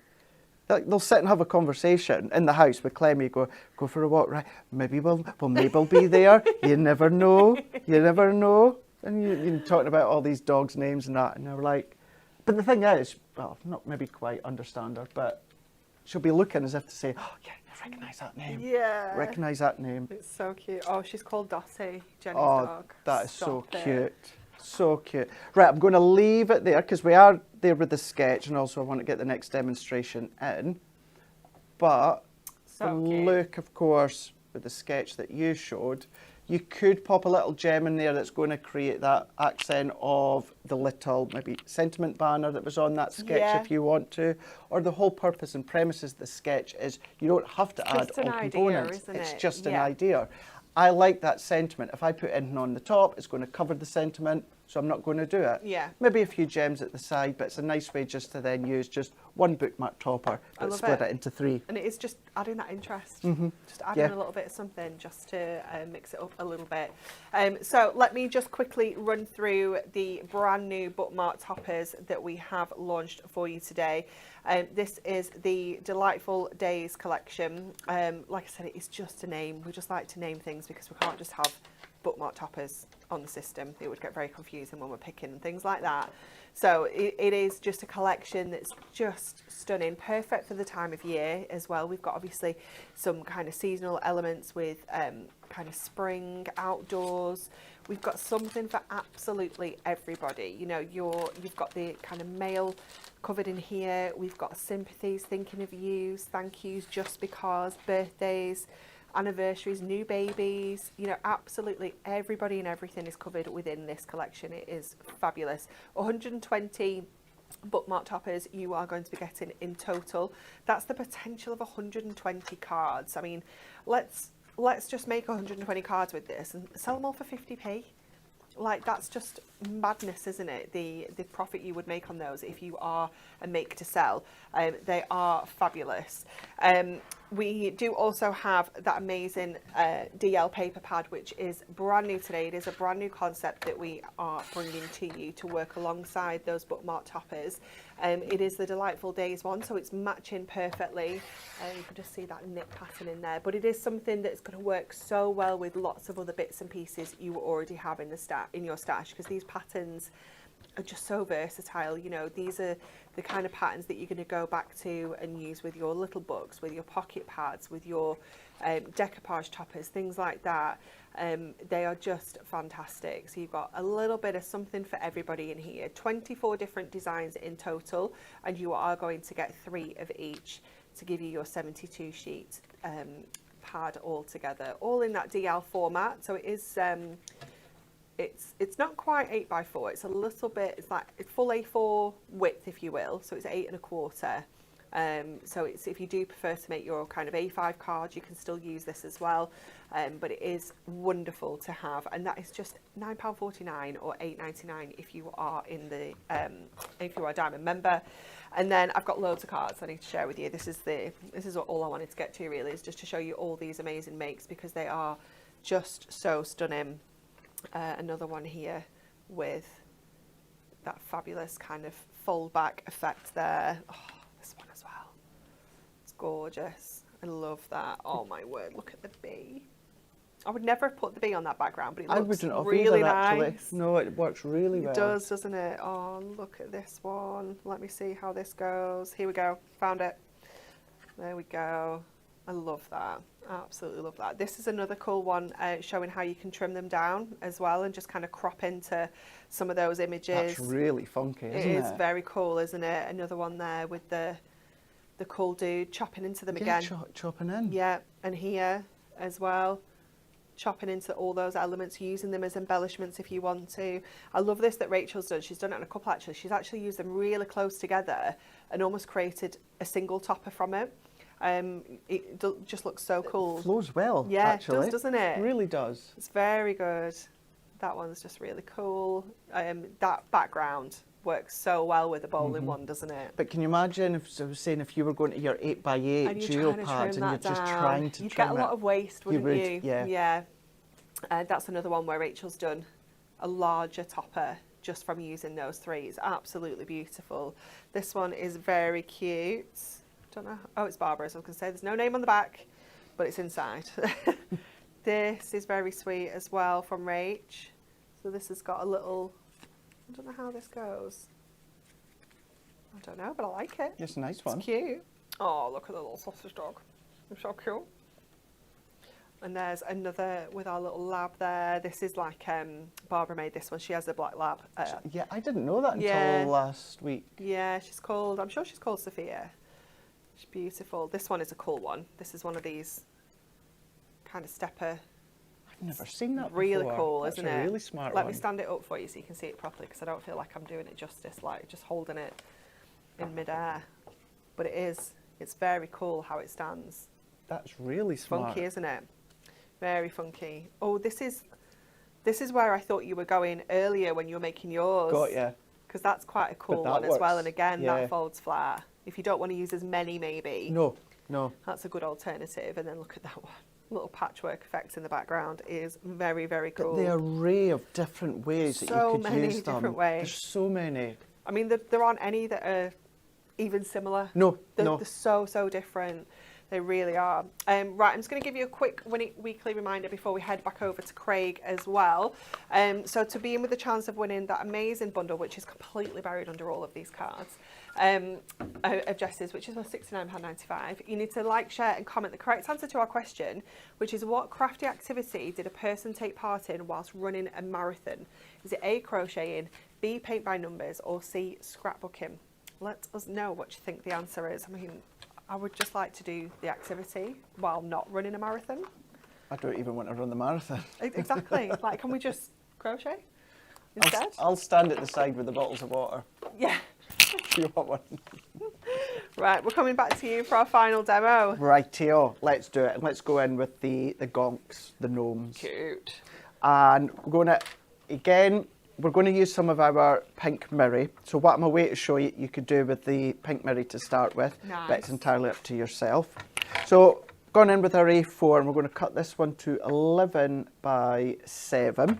They'll sit and have a conversation in the house with Clemmy, go for a walk, right? Maybe will Mabel be there? You never know. You never know. And you're talking about all these dogs' names and that, and they're like, but the thing is, well, not maybe quite understand her, but she'll be looking as if to say, oh, yeah, I recognise that name. Yeah. Recognise that name. It's so cute. Oh, she's called Dottie, Jenny's dog. That is so cute. So cute. Right, I'm going to leave it there because we are there with the sketch, and also I want to get the next demonstration in. But the look, of course, with the sketch that you showed, you could pop a little gem in there that's going to create that accent of the little maybe sentiment banner that was on that sketch if you want to. Or the whole purpose and premises of the sketch is you don't have to add all components. It's just an idea. I like that sentiment. If I put anything on the top, it's going to cover the sentiment, so I'm not going to do it. Yeah. Maybe a few gems at the side, but it's a nice way just to then use just one bookmark topper, but split it into 3. And it is just adding that interest. Just adding a little bit of something just to mix it up a little bit. So let me just quickly run through the brand new bookmark toppers that we have launched for you today. This is the Delightful Days collection. Like I said, it is just a name. We just like to name things because we can't just have bookmark toppers on the system. It would get very confusing when we're picking and things like that. So it is just a collection that's just stunning, perfect for the time of year as well. We've got obviously some kind of seasonal elements with kind of spring, outdoors. We've got something for absolutely everybody. You know, you've got the kind of mail covered in here. We've got sympathies, thinking of yous, thank yous, just because, birthdays, anniversaries, new babies, you know, absolutely everybody and everything is covered within this collection. It is fabulous. 120 bookmark toppers you are going to be getting in total. That's the potential of 120 cards. I mean, let's just make 120 cards with this and sell them all for 50p. Like, that's just madness, isn't it? The profit you would make on those if you are a make to sell. They are fabulous. We do also have that amazing DL paper pad, which is brand new today. It is a brand new concept that we are bringing to you to work alongside those bookmark toppers. It is the Delightful Days one, so it's matching perfectly. You can just see that knit pattern in there. But it is something that's going to work so well with lots of other bits and pieces you already have in your stash, because these patterns are just so versatile. You know, these are the kind of patterns that you're going to go back to and use with your little books, with your pocket pads, with your decoupage toppers, things like that. They are just fantastic. So you've got a little bit of something for everybody in here. 24 different designs in total, and you are going to get 3 of each to give you your 72 sheet pad all together, all in that DL format. So it is it's not quite 8x4, it's a little bit, it's like it's full A4 width, if you will, so it's 8 1/4. So it's, if you do prefer to make your kind of A5 cards, you can still use this as well, but it is wonderful to have, and that is just £9.49 or £8.99 if you are in the if you are a Diamond member. And then I've got loads of cards I need to share with you. This is all I wanted to get to, really, is just to show you all these amazing makes, because they are just so stunning. Another one here with that fabulous kind of fold back effect there. Oh, this one as well. It's gorgeous. I love that. Oh my word, look at the bee. I would never have put the bee on that background, but it looks really nice. No, it works really well. It does, doesn't it? Oh, look at this one. Let me see how this goes. Here we go. Found it. There we go. I love that. Absolutely love that. This is another cool one, showing how you can trim them down as well and just kind of crop into some of those images. That's really funky, isn't it? It is very cool, isn't it? Another one there with the cool dude chopping into them again. Chopping in. Yeah, and here as well, chopping into all those elements, using them as embellishments if you want to. I love this that Rachel's done. She's done it on a couple actually. She's actually used them really close together and almost created a single topper from it. It just looks so cool. It flows well, yeah, actually. it does, doesn't it? It really does. It's very good. That one's just really cool. That background works so well with a bowling one, doesn't it? But can you imagine if I was saying if you were going to your 8x8 geopads and you're just trying to you'd trim get a lot of waste, wouldn't you? Yeah. Yeah. That's another one where Rachel's done a larger topper just from using those 3. It's absolutely beautiful. This one is very cute. Don't know. Oh, it's Barbara's. I was going to say there's no name on the back, but it's inside. This is very sweet as well from Rach. So this has got a little, I don't know how this goes. I don't know, but I like it. It's a nice one. It's cute. Oh, look at the little sausage dog. It's so cute. And there's another with our little lab there. This is like, Barbara made this one. She has a black lab. Yeah, I didn't know that until last week. Yeah, I'm sure she's called Sophia. She's beautiful. This one is a cool one. This is one of these kind of stepper. I've never seen that really before. Cool, That's isn't a it? really smart Let one. me stand it up for you so you can see it properly, because I don't feel like I'm doing it justice, like just holding it in midair. But it's very cool how it stands. That's really smart. Funky, isn't it? Very funky. Oh, this is where I thought you were going earlier when you were making yours. Got ya. Because that's quite a cool one as well. And again, that folds flat. If you don't want to use as many, maybe. No. That's a good alternative. And then look at that one. Little patchwork effects in the background is very, very cool. But the array of different ways that you could use them. So many different ways. There's so many. I mean, there aren't any that are even similar. No. They're so different. They really are. Right, I'm just going to give you a quick weekly reminder before we head back over to Craig as well. So to be in with the chance of winning that amazing bundle, which is completely buried under all of these cards, of Jess's, which is worth £69.95, you need to like, share and comment the correct answer to our question, which is what crafty activity did a person take part in whilst running a marathon? Is it A, crocheting, B, paint by numbers, or C, scrapbooking? Let us know what you think the answer is. I mean, I would just like to do the activity while not running a marathon. I don't even want to run the marathon. Exactly. Like, can we just crochet instead? I'll stand at the side with the bottles of water. Yeah. You want one? Right, we're coming back to you for our final demo. Rightio, let's do it. Let's go in with the gonks, the gnomes. Cute. And we're going to, again, we're going to use some of our pink mirri. So what I'm away to show you, you could do with the pink mirri to start with. Nice. But it's entirely up to yourself. So gone in with our A4 and we're going to cut this one to 11 by 7.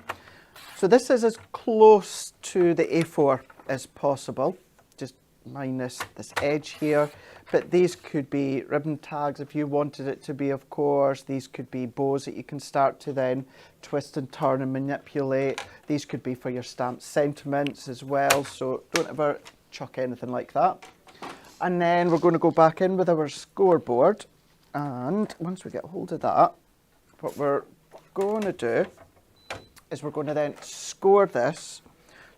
So this is as close to the A4 as possible, just minus this edge here. But these could be ribbon tags if you wanted it to be, of course. These could be bows that you can start to then twist and turn and manipulate. These could be for your stamped sentiments as well, so don't ever chuck anything like that. And then we're going to go back in with our scoreboard. And once we get hold of that, what we're going to do is we're going to then score this.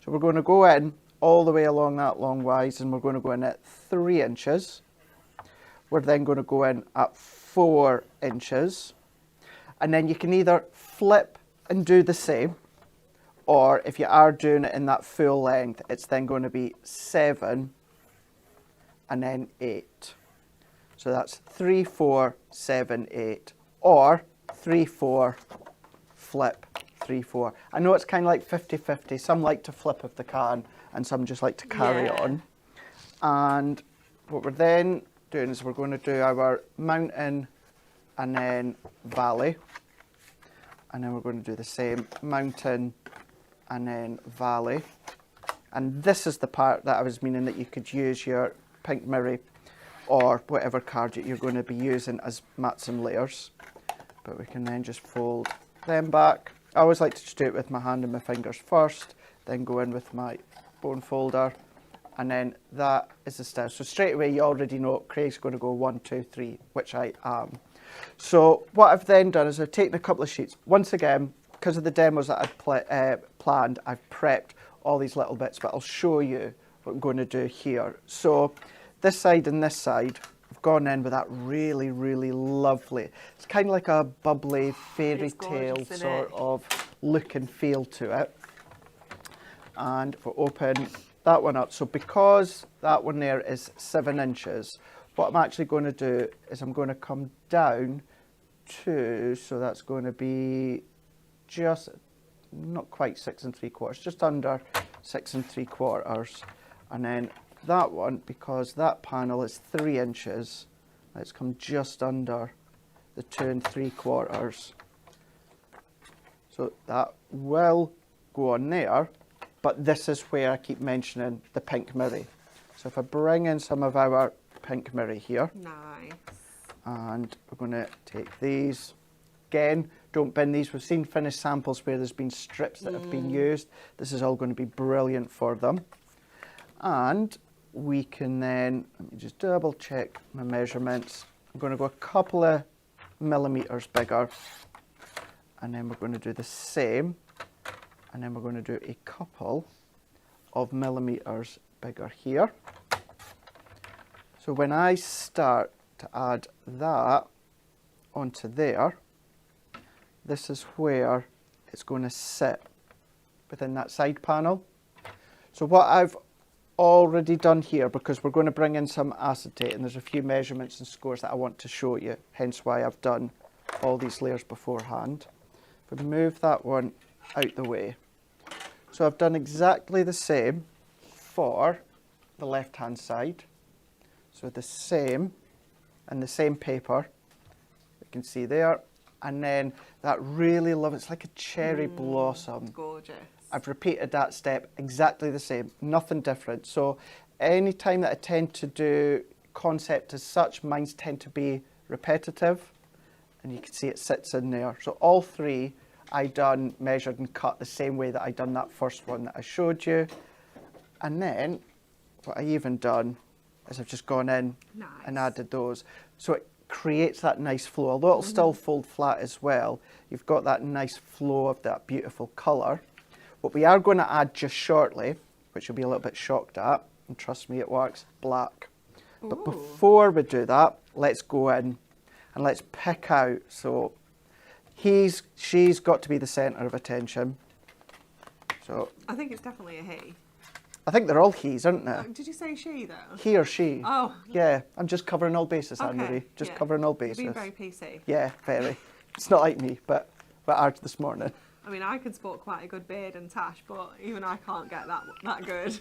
So we're going to go in all the way along that long wise, and we're going to go in at 3 inches. We're then going to go in at 4 inches. And then you can either flip and do the same, or if you are doing it in that full length, it's then going to be 7 and then 8. So that's 3, 4, 7, 8, or 3, 4, flip, 3, 4. I know it's kind of like 50-50. Some like to flip if they can, and some just like to carry on. And what we're then doing is we're going to do our mountain and then valley. And then we're going to do the same mountain and then valley. And this is the part that I was meaning that you could use your pink mirror or whatever card you're going to be using as mats and layers. But we can then just fold them back. I always like to just do it with my hand and my fingers first, then go in with my bone folder, and then that is the style. So straight away you already know Craig's going to go 1, 2, 3, which I am. So what I've then done is I've taken a couple of sheets. Once again, because of the demos that I'd planned, I've prepped all these little bits, but I'll show you what I'm going to do here. So this side and this side, I've gone in with that really, really lovely, it's kind of like a bubbly fairy tale sort of look and feel to it. And if we open that one up, so because that one there is 7 inches, what I'm actually going to do is I'm going to come down to, so that's going to be just not quite 6 3/4, just under 6 3/4. And then that one, because that panel is 3 inches, let's come just under the 2 3/4. So that will go on there, but this is where I keep mentioning the pink mirror. So if I bring in some of our pink mirror here. Nice. And we're going to take these. Again, don't bin these. We've seen finished samples where there's been strips that have been used. This is all going to be brilliant for them. And we can then, let me just double check my measurements. I'm going to go a couple of millimeters bigger. And then we're going to do the same. And then we're going to do a couple of millimeters bigger here. So when I start to add that onto there, this is where it's going to sit within that side panel. So what I've already done here, because we're going to bring in some acetate, and there's a few measurements and scores that I want to show you, hence why I've done all these layers beforehand. If we move that one out the way. So I've done exactly the same for the left-hand side. So the same, and the same paper, you can see there. And then that really lovely, it's like a cherry blossom. Gorgeous. I've repeated that step exactly the same, nothing different. So anytime that I tend to do concept as such, mine tend to be repetitive. And you can see it sits in there. So all 3 I done, measured and cut the same way that I done that first one that I showed you. And then what I even done is I've just gone in and added those. So it creates that nice flow. Although it'll still fold flat as well, you've got that nice flow of that beautiful colour. What we are going to add just shortly, which you'll be a little bit shocked at, and trust me it works, black. Ooh. But before we do that, let's go in and let's pick out. So she's got to be the centre of attention. So I think it's definitely a he. I think they're all he's, aren't they? Did you say she though? He or she. Oh. Yeah, I'm just covering all bases, Okay, Anne-Marie. Just yeah. covering all You're bases. being very PC. Yeah, very. It's not like me, but ours this morning. I mean, I can sport quite a good beard and tash, but even I can't get that good.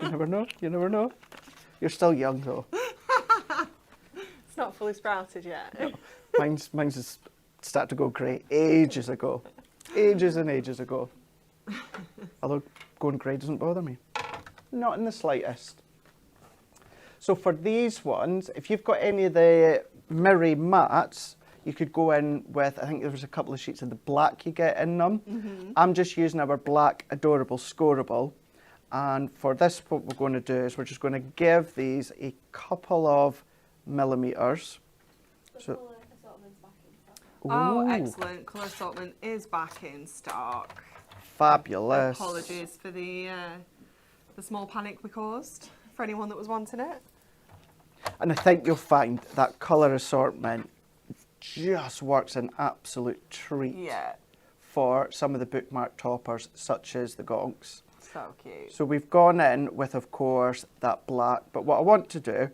You never know. You never know. You're still young though. It's not fully sprouted yet. No. Mine's just started to go grey ages ago. Ages and ages ago. Although going grey doesn't bother me. Not in the slightest. So for these ones, if you've got any of the mirror mats, you could go in with, I think there was a couple of sheets of the black you get in them. I'm just using our black Adorable Scoreable. And for this, what we're going to do is we're just going to give these a couple of millimeters. The So- colour assortment's back in stock. Oh, Ooh, excellent. Colour assortment is back in stock. fabulous. Apologies for the small panic we caused for anyone that was wanting it. And I think you'll find that colour assortment just works an absolute treat Yeah, for some of the bookmark toppers, such as the gonks. so cute. So we've gone in with, of course, that black. But what I want to do,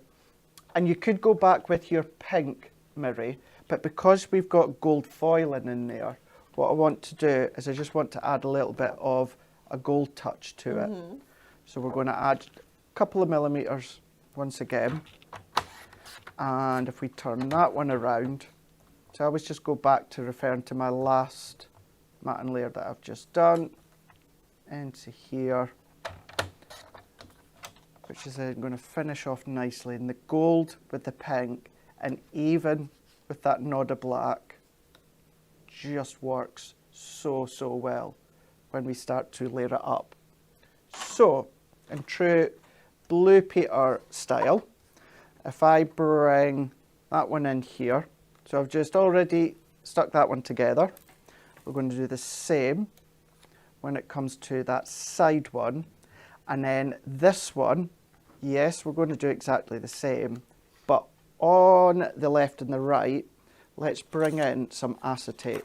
and you could go back with your pink, Miri, but because we've got gold foiling in there, what I want to do is I just want to add a little bit of a gold touch to it. So we're going to add a couple of millimetres once again. And if we turn that one around, so I always just go back to referring to my last matte layer that I've just done into here, which is then going to finish off nicely in the gold with the pink, and even with that nod of black, just works so well when we start to layer it up. So in true Blue Peter style, if I bring that one in here, so I've just already stuck that one together, we're going to do the same when it comes to that side one. And then this one, yes, we're going to do exactly the same, but on the left and the right, let's bring in some acetate.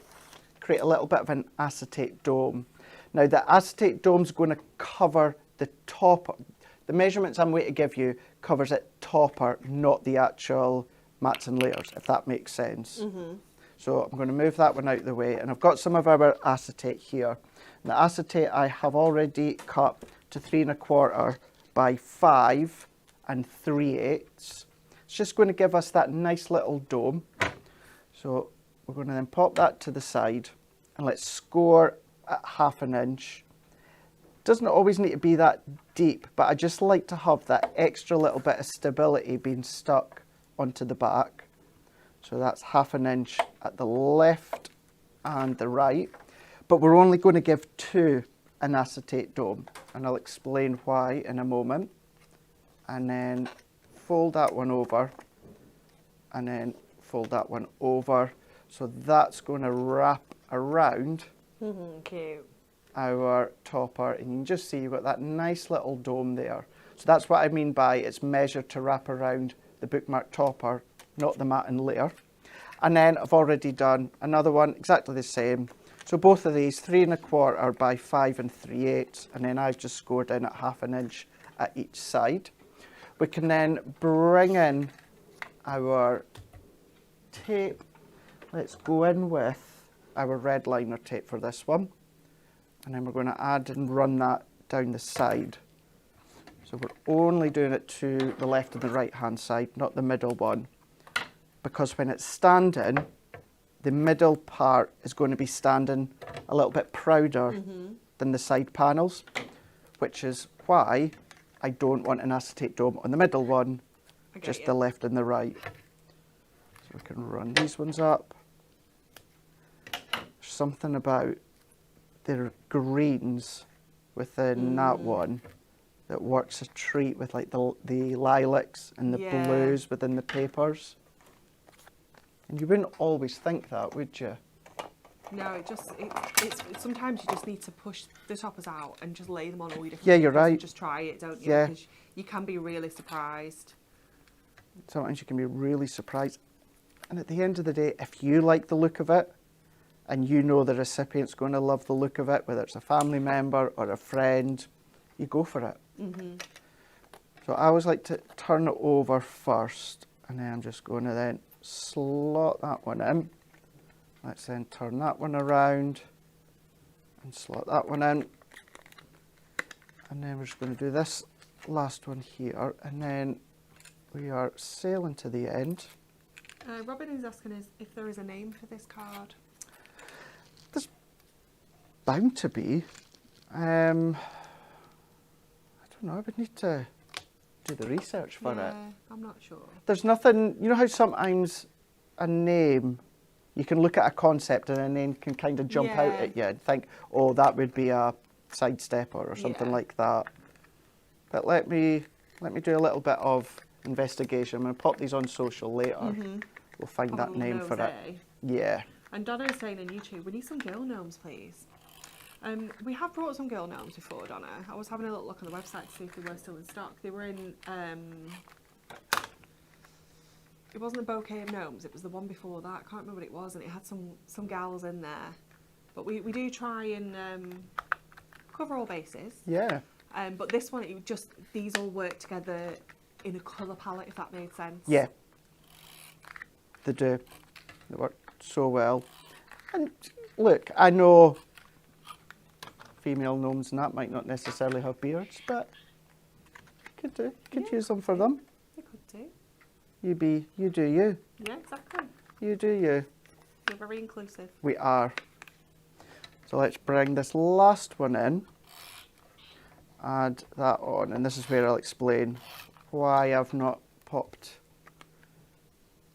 Create a little bit of an acetate dome. Now the acetate dome's going to cover the top. The measurements I'm going to give you covers it topper, not the actual mats and layers, if that makes sense. So I'm going to move that one out of the way, and I've got some of our acetate here. And the acetate I have already cut to 3 1/4 by 5 3/8. It's just going to give us that nice little dome. So we're going to then pop that to the side, and let's score at 1/2 inch. Doesn't always need to be that deep, but I just like to have that extra little bit of stability being stuck onto the back. So that's 1/2 inch at the left and the right. But we're only going to give 2 an acetate dome, and I'll explain why in a moment. And then fold that one over, and then fold that one over. So that's going to wrap around Cute. our topper, and you can just see you've got that nice little dome there. So that's what I mean by it's measured to wrap around the bookmark topper, not the mat and layer. And then I've already done another one exactly the same. So both of these 3 1/4 by 5 3/8, and then I've just scored in at 1/2 inch at each side. We can then bring in our tape. Let's go in with our red liner tape for this one, and then we're going to add and run that down the side. So we're only doing it to the left and the right hand side, not the middle one, because when it's standing, the middle part is going to be standing a little bit prouder than the side panels, which is why I don't want an acetate dome on the middle one, just the left and the right. So we can run these ones up. There's something about the greens within that one that works a treat with like the lilacs and the blues within the papers. And you wouldn't always think that, would you? No, it's sometimes you just need to push the toppers out and just lay them on all your different You're papers right. and just try it, don't you? Yeah. Because you can be really surprised. Sometimes you can be really surprised. And at the end of the day, if you like the look of it, and you know the recipient's going to love the look of it, whether it's a family member or a friend, you go for it. So I always like to turn it over first, and then I'm just going to then slot that one in. Let's then turn that one around and slot that one in. And then we're just going to do this last one here, and then we are sailing to the end. Robin is asking us if there is a name for this card. There's bound to be. I don't know, I would need to do the research for it. I'm not sure. There's nothing, you know how sometimes a name, you can look at a concept and a name can kind of jump out at you and think, oh, that would be a sidestepper or something like that. But let me do a little bit of investigation. I'm going to pop these on social later. we'll find Oh, that the name gnomes, for it. eh? Yeah. And Donna is saying on YouTube, we need some girl gnomes, please. We have brought some girl gnomes before, Donna. I was having a little look on the website to see if they were still in stock. They were in, it wasn't the bouquet of gnomes, it was the one before that. I can't remember what it was, and it had some gals in there. But we do try and cover all bases. Yeah. But this one, it just, these all work together in a colour palette, if that made sense. Yeah. They do. They work so well. And look, I know female gnomes and that might not necessarily have beards, but you could use them for them. They could do. You do you. Yeah, exactly. You do you. We're very inclusive. We are. So let's bring this last one in. Add that on, and this is where I'll explain why I've not popped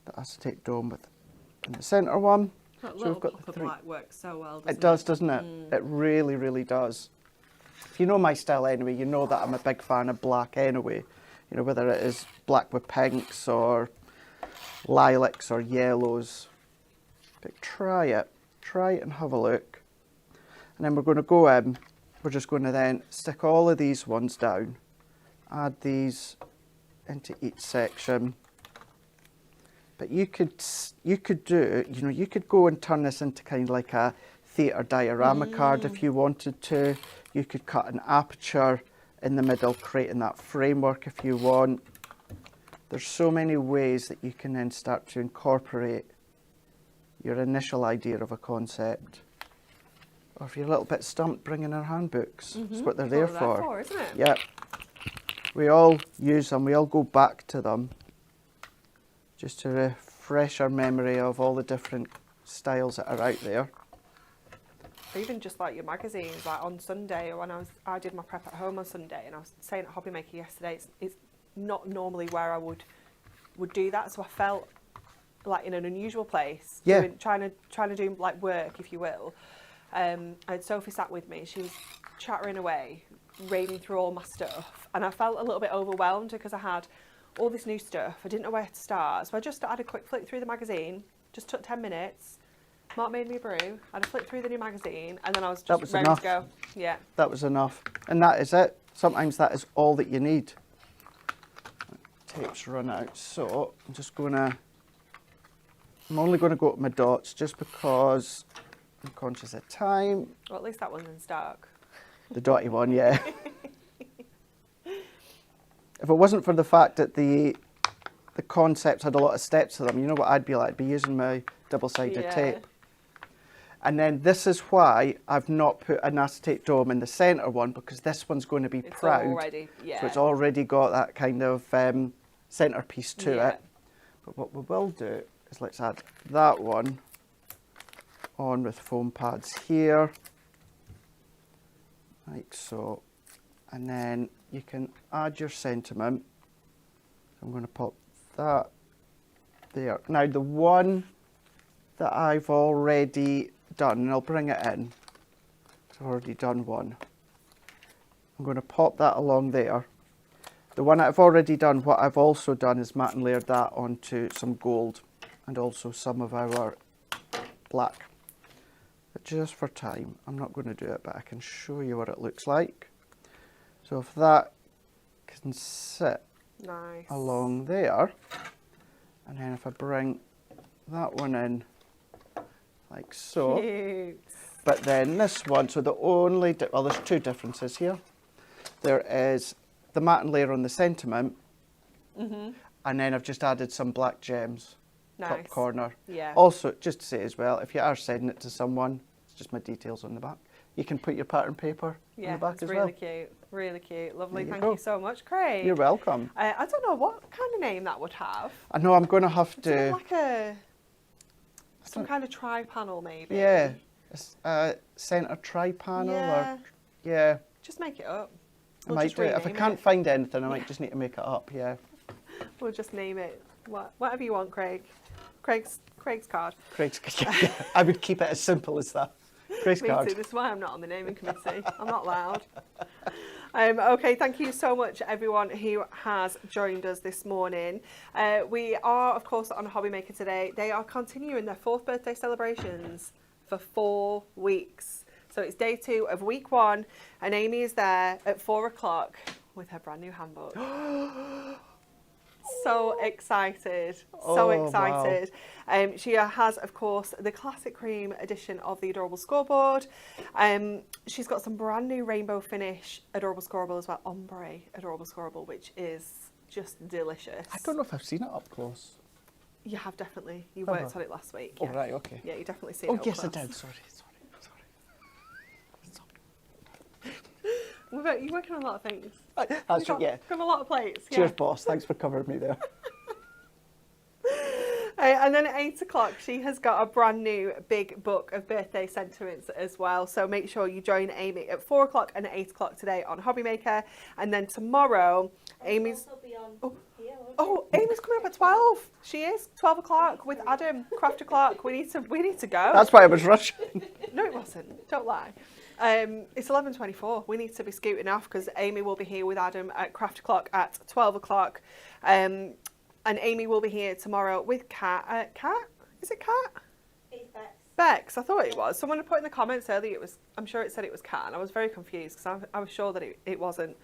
the acetate dome in the centre one. That So little we've got pop the of three. black works so well, doesn't it? It does, doesn't it? It really, really does. If you know my style anyway, you know that I'm a big fan of black anyway. You know, whether it is black with pinks or lilacs or yellows. But try it and have a look. And then we're going to go in, we're just going to then stick all of these ones down, add these into each section. But you could do, you know, you could go and turn this into kind of like a theatre diorama card if you wanted to. You could cut an aperture in the middle, creating that framework if you want. There's so many ways that you can then start to incorporate your initial idea of a concept. Or if you're a little bit stumped, bring in our handbooks. That's what they're there for. Isn't it? Yeah. We all use them, we all go back to them just to refresh our memory of all the different styles that are out there. Or even just like your magazines, like on Sunday, or when I did my prep at home on Sunday, and I was saying at Hobby Maker yesterday, it's not normally where I would do that, so I felt like in an unusual place, Yeah. trying to do like work, if you will. I had Sophie sat with me, she was chattering away, reading through all my stuff, and I felt a little bit overwhelmed because I had all this new stuff. I didn't know where to start, so I just had a quick flick through the magazine, just took 10 minutes. Mark made me a brew, I had a flick through the new magazine, and then I was just ready to go. Yeah. That was enough. And that is it. Sometimes that is all that you need. Tape's run out, so I'm only going to go to my dots just because I'm conscious of time. Well, at least that one's in stock. The dotty one, yeah. If it wasn't for the fact that the concepts had a lot of steps to them, you know what I'd be like? I'd be using my double-sided tape. And then this is why I've not put an acetate dome in the centre one, because this one's going to be proud. Already, yeah. So it's already got that kind of centrepiece to it. But what we will do is let's add that one on with foam pads here, like so. And then you can add your sentiment. I'm going to pop that there. Now the one that I've already done, and I'll bring it in, I've already done one. I'm going to pop that along there. The one I've already done, what I've also done is matte and layered that onto some gold and also some of our black. But just for time, I'm not going to do it, but I can show you what it looks like. So if that can sit along there, and then if I bring that one in like so. Cute. But then this one, so the only, well, there's two differences here. There is the matte and layer on the sentiment, and then I've just added some black gems, top corner. Yeah. Also, just to say as well, if you are sending it to someone, it's just my details on the back. You can put your pattern paper on the back as well. Really cute, really cute, lovely. There you Thank go. you so much, Craig. You're welcome. I don't know what kind of name that would have. I know I'm going to have to. Like some kind of tri-panel, maybe. Yeah, a centre tri-panel or yeah. Just make it up. I might do it. If I can't find anything, I might just need to make it up. Yeah. We'll just name it whatever you want, Craig. Craig's card. Craig's. I would keep it as simple as that. Craig's Me card. too. This is why I'm not on the naming committee. I'm not allowed. Okay, thank you so much everyone who has joined us this morning. We are of course on Hobby Maker today. They are continuing their 4th birthday celebrations for 4 weeks. So it's day 2 of week 1 and Amy is there at 4 o'clock with her brand new handbook. So excited, so excited. Wow. She has, of course, the classic cream edition of the Adorable Scoreboard. She's got some brand new rainbow finish Adorable Scoreboard as well, ombre Adorable Scoreboard, which is just delicious. I don't know if I've seen it up close. You have definitely. You worked on it last week. Oh, Yeah. right, okay. Yeah, you definitely seen Oh, it up yes, I close. did. Sorry. You're working on a lot of things. That's Got yeah. a lot of plates. Yeah. Cheers, boss. Thanks for covering me there. And then at 8 o'clock, she has got a brand new big book of birthday sentiments as well. So make sure you join Amy at 4 o'clock and at 8 o'clock today on Hobby Maker. And then tomorrow, Amy's... Oh, Amy's coming up at 12. She is 12 o'clock with Adam, Craft o'clock. We need to go. That's why I was rushing. No, it wasn't. Don't lie. It's 11:24. We need to be scooting off because Amy will be here with Adam at Craft o'clock at 12 o'clock. And Amy will be here tomorrow with Kat. Kat? Is it Kat? It's Bex. Bex, I thought it was. Someone had put in the comments earlier I'm sure it said it was Kat, and I was very confused because I was sure that it wasn't.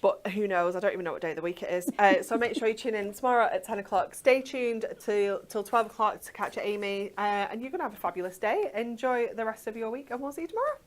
But who knows? I don't even know what day of the week it is. So make sure you tune in tomorrow at 10 o'clock. Stay tuned till 12 o'clock to catch Amy. And you're going to have a fabulous day. Enjoy the rest of your week, and we'll see you tomorrow.